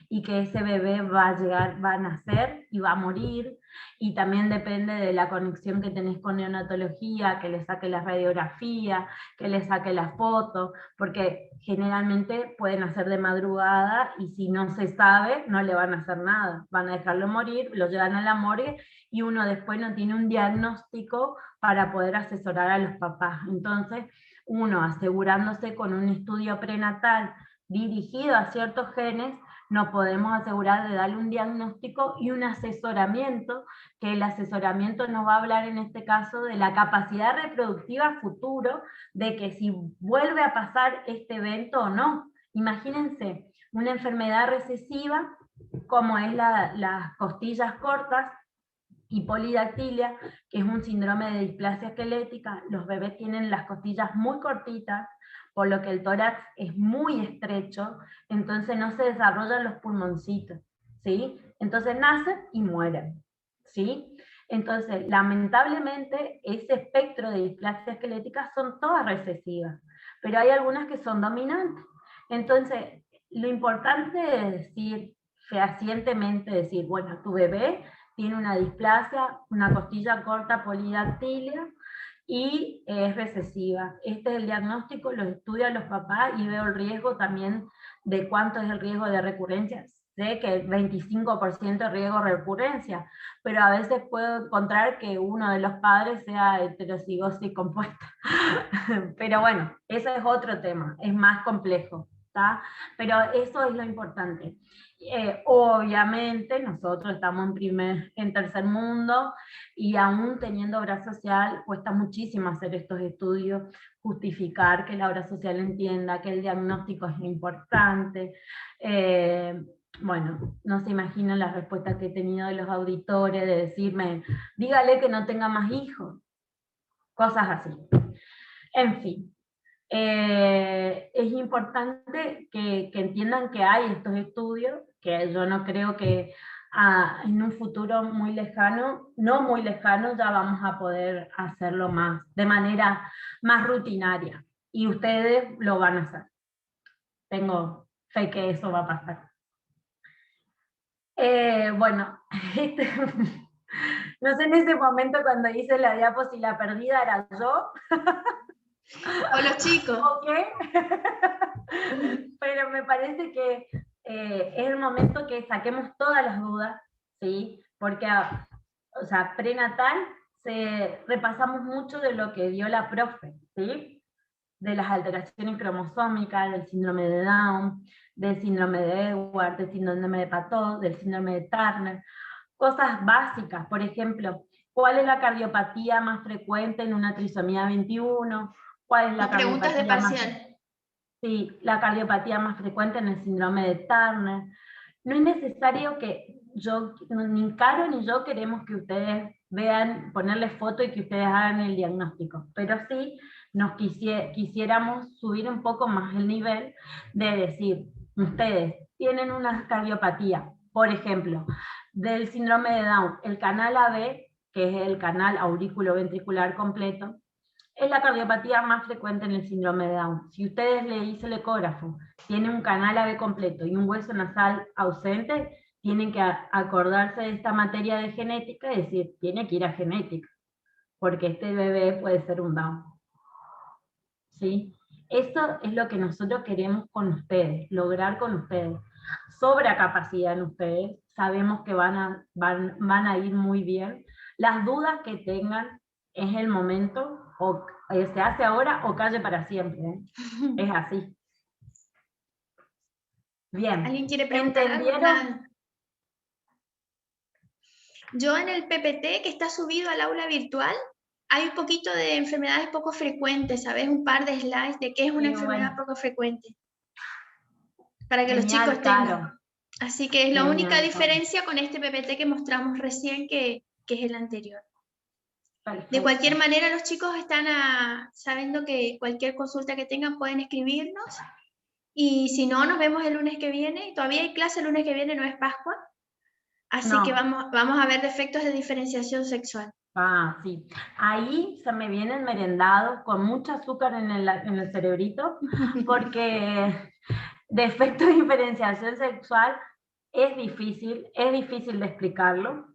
A: y que ese bebé va a llegar, va a nacer y va a morir, y también depende de la conexión que tenés con neonatología, que le saque la radiografía, que le saque la foto, porque generalmente pueden hacer de madrugada y si no se sabe, no le van a hacer nada, van a dejarlo morir, lo llevan a la morgue y uno después no tiene un diagnóstico para poder asesorar a los papás. Entonces, uno asegurándose con un estudio prenatal dirigido a ciertos genes, nos podemos asegurar de darle un diagnóstico y un asesoramiento, que el asesoramiento nos va a hablar en este caso de la capacidad reproductiva futuro, de que si vuelve a pasar este evento o no. Imagínense, una enfermedad recesiva, como es las costillas cortas, y polidactilia, que es un síndrome de displasia esquelética. Los bebés tienen las costillas muy cortitas, por lo que el tórax es muy estrecho, entonces no se desarrollan los pulmoncitos, ¿sí? Entonces nacen y mueren, ¿sí? Entonces, lamentablemente, ese espectro de displasia esquelética son todas recesivas, pero hay algunas que son dominantes. Entonces, lo importante es decir, fehacientemente decir, bueno, tu bebé tiene una displasia, una costilla corta polidactilia y es recesiva. Este es el diagnóstico, lo estudian los papás y veo el riesgo también de cuánto es el riesgo de recurrencia. Sé que el 25% de riesgo de recurrencia, pero a veces puedo encontrar que uno de los padres sea heterocigosis compuesta. Pero bueno, ese es otro tema, es más complejo, ¿tá? Pero eso es lo importante. Obviamente nosotros estamos en tercer mundo y aún teniendo obra social cuesta muchísimo hacer estos estudios, justificar que la obra social entienda que el diagnóstico es importante. Bueno, no se imaginan las respuestas que he tenido de los auditores de decirme, dígale que no tenga más hijos, cosas así. En fin. Es importante que entiendan que hay estos estudios, que yo no creo que en un futuro muy lejano, no muy lejano, ya vamos a poder hacerlo más, de manera más rutinaria, y ustedes lo van a hacer. Tengo fe que eso va a pasar. Bueno, no sé, en ese momento cuando hice la diapositiva y la perdida era yo.
H: O los chicos.
A: Ok. Pero me parece que es el momento que saquemos todas las dudas, ¿sí? Porque, o sea, prenatal, repasamos mucho de lo que dio la profe, ¿sí? De las alteraciones cromosómicas, del síndrome de Down, del síndrome de Edwards, del síndrome de Patot, del síndrome de Turner, cosas básicas, por ejemplo, ¿cuál es la cardiopatía más frecuente en una trisomía 21? ¿Cuál es la
H: preguntas de
A: cardiopatía
H: parcial.
A: Sí, la cardiopatía más frecuente en el síndrome de Turner. No es necesario que ni Caro ni yo queremos que ustedes vean, ponerles foto y que ustedes hagan el diagnóstico, pero sí nos quisiéramos subir un poco más el nivel de decir, ustedes tienen una cardiopatía, por ejemplo, del síndrome de Down, el canal AB, que es el canal auriculoventricular completo, es la cardiopatía más frecuente en el síndrome de Down. Si ustedes le dicen el ecógrafo, tiene un canal AB completo y un hueso nasal ausente, tienen que acordarse de esta materia de genética y decir, tiene que ir a genética, porque este bebé puede ser un Down. ¿Sí? Eso es lo que nosotros queremos con ustedes, lograr con ustedes. Sobra capacidad en ustedes, sabemos que van a ir muy bien. Las dudas que tengan es el momento, o se hace ahora o calle para siempre, ¿eh? Es así. Bien.
H: ¿Alguien quiere preguntar algo?
A: ¿Entendieron?
H: Yo en el PPT que está subido al aula virtual, hay un poquito de enfermedades poco frecuentes, ¿sabes? Un par de slides de qué es una
A: Sí,
H: enfermedad
A: bueno.
H: poco frecuente. Para que los
A: Genial,
H: chicos tengan.
A: Caro.
H: Así que es la
A: Genial,
H: única
A: Caro.
H: diferencia con este PPT que mostramos recién, que es el anterior.
A: Perfecto.
H: De cualquier manera, los chicos están sabiendo que cualquier consulta que tengan pueden escribirnos. Y si no, nos vemos el lunes que viene. Todavía hay clase el lunes que viene, no es Pascua. Así
A: No.
H: que vamos a ver defectos de diferenciación sexual.
A: Ah, sí. Ahí se me vienen merendados con mucho azúcar en el cerebrito, porque defecto de diferenciación sexual es difícil de explicarlo,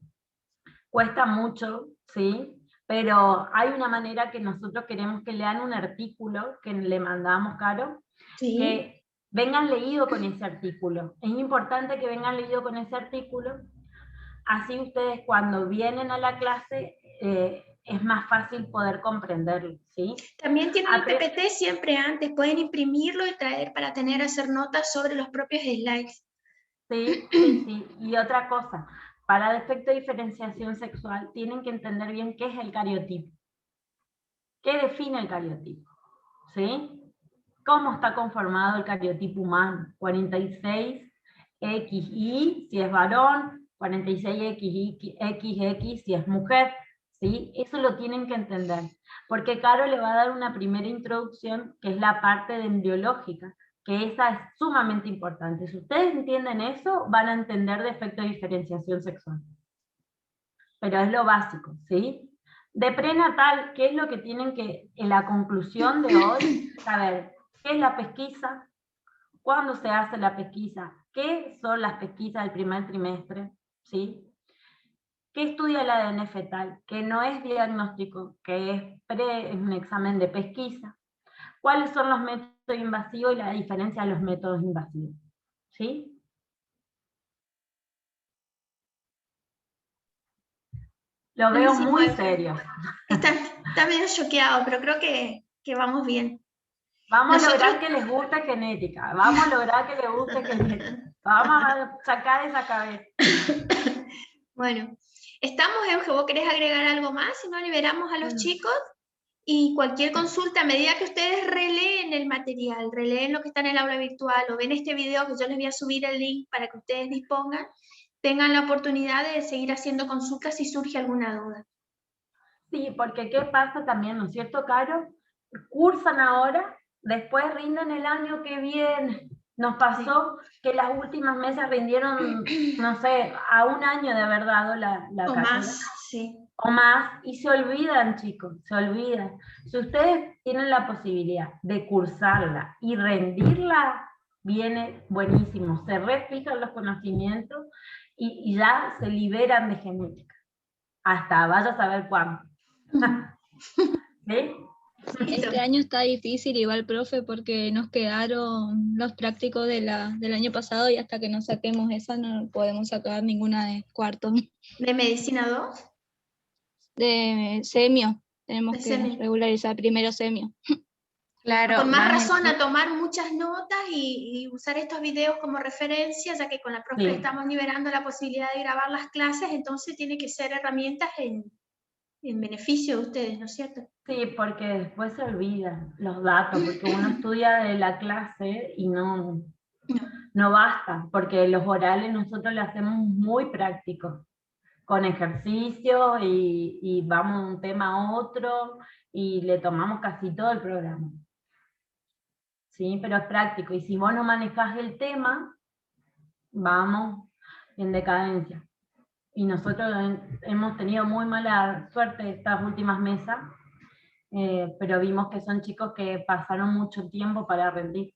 A: cuesta mucho, ¿sí? Pero hay una manera que nosotros queremos que lean un artículo que le mandamos, Caro,
G: Sí.
A: que vengan leído con ese artículo. Es importante que vengan leído con ese artículo, así ustedes cuando vienen a la clase es más fácil poder comprenderlo, ¿sí?
G: También tienen el PPT siempre antes, pueden imprimirlo y traer para hacer notas sobre los propios slides.
A: Sí, sí, sí. Y otra cosa, para defecto de diferenciación sexual tienen que entender bien qué es el cariotipo. ¿Qué define el cariotipo? ¿Sí? ¿Cómo está conformado el cariotipo humano? 46XY si es varón, 46XX si es mujer. ¿Sí? Eso lo tienen que entender. Porque Caro le va a dar una primera introducción, que es la parte de embriológica, que esa es sumamente importante. Si ustedes entienden eso, van a entender defecto de diferenciación sexual. Pero es lo básico, ¿sí? De prenatal, ¿qué es lo que tienen que, en la conclusión de hoy, saber? ¿Qué es la pesquisa? ¿Cuándo se hace la pesquisa? ¿Qué son las pesquisas del primer trimestre? ¿Sí? ¿Qué estudia el ADN fetal? Que no es diagnóstico, que es un examen de pesquisa. ¿Cuáles son los métodos invasivos y la diferencia de los métodos invasivos? ¿Sí? Lo veo
G: Buenísimo,
A: muy
G: Efe.
A: serio.
G: Está medio choqueado, pero creo que vamos bien.
A: Vamos a
G: Nosotros-
A: lograr que les guste genética. Vamos a lograr que les guste genética. Vamos a sacar esa cabeza.
G: Bueno, estamos, Euge, ¿vos querés agregar algo más? Si no, liberamos a los chicos y cualquier consulta, a medida que ustedes releen el material, releen lo que está en el aula virtual o ven este video que yo les voy a subir el link para que ustedes dispongan, tengan la oportunidad de seguir haciendo consultas si surge alguna duda.
A: Sí, porque ¿qué pasa también, no es cierto, Caro? Cursan ahora, después rinden el año que viene. Nos pasó que las últimas mesas rindieron, no sé, a un año de haber dado la
G: O
A: cátedra.
G: más, sí.
A: O más, y se olvidan, chicos, se olvidan. Si ustedes tienen la posibilidad de cursarla y rendirla, viene buenísimo. Se refijan los conocimientos y ya se liberan de genética. Hasta vaya a saber cuándo. ¿Sí?
F: Este año está difícil igual, profe, porque nos quedaron los prácticos del año pasado y hasta que no saquemos esa no podemos sacar ninguna de cuarto.
G: ¿De Medicina 2?
F: De semio, tenemos
G: De
F: que
G: semio.
F: regularizar primero semio.
E: Claro,
G: Con más
E: van a
G: razón
E: decir-
G: a tomar muchas notas y usar estos videos como referencia, ya que con la profe
A: Sí.
G: estamos liberando la posibilidad de grabar las clases, entonces tiene que ser herramientas en beneficio de ustedes, ¿no es cierto?
A: Sí, porque después se olvidan los datos, porque uno estudia de la clase y no basta, porque los orales nosotros lo hacemos muy prácticos, con ejercicio y vamos de un tema a otro y le tomamos casi todo el programa. Sí, pero es práctico, y si vos no manejás el tema, vamos en decadencia. Y nosotros hemos tenido muy mala suerte estas últimas mesas, pero vimos que son chicos que pasaron mucho tiempo para rendir.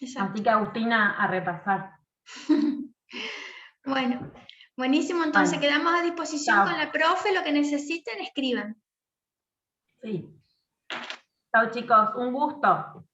G: Exacto.
A: Así que Agustina, a repasar.
G: Bueno, buenísimo, entonces
A: Bueno,
G: quedamos a disposición
A: chao.
G: con la profe, lo que necesiten, escriban.
A: Sí. Chao chicos, un gusto.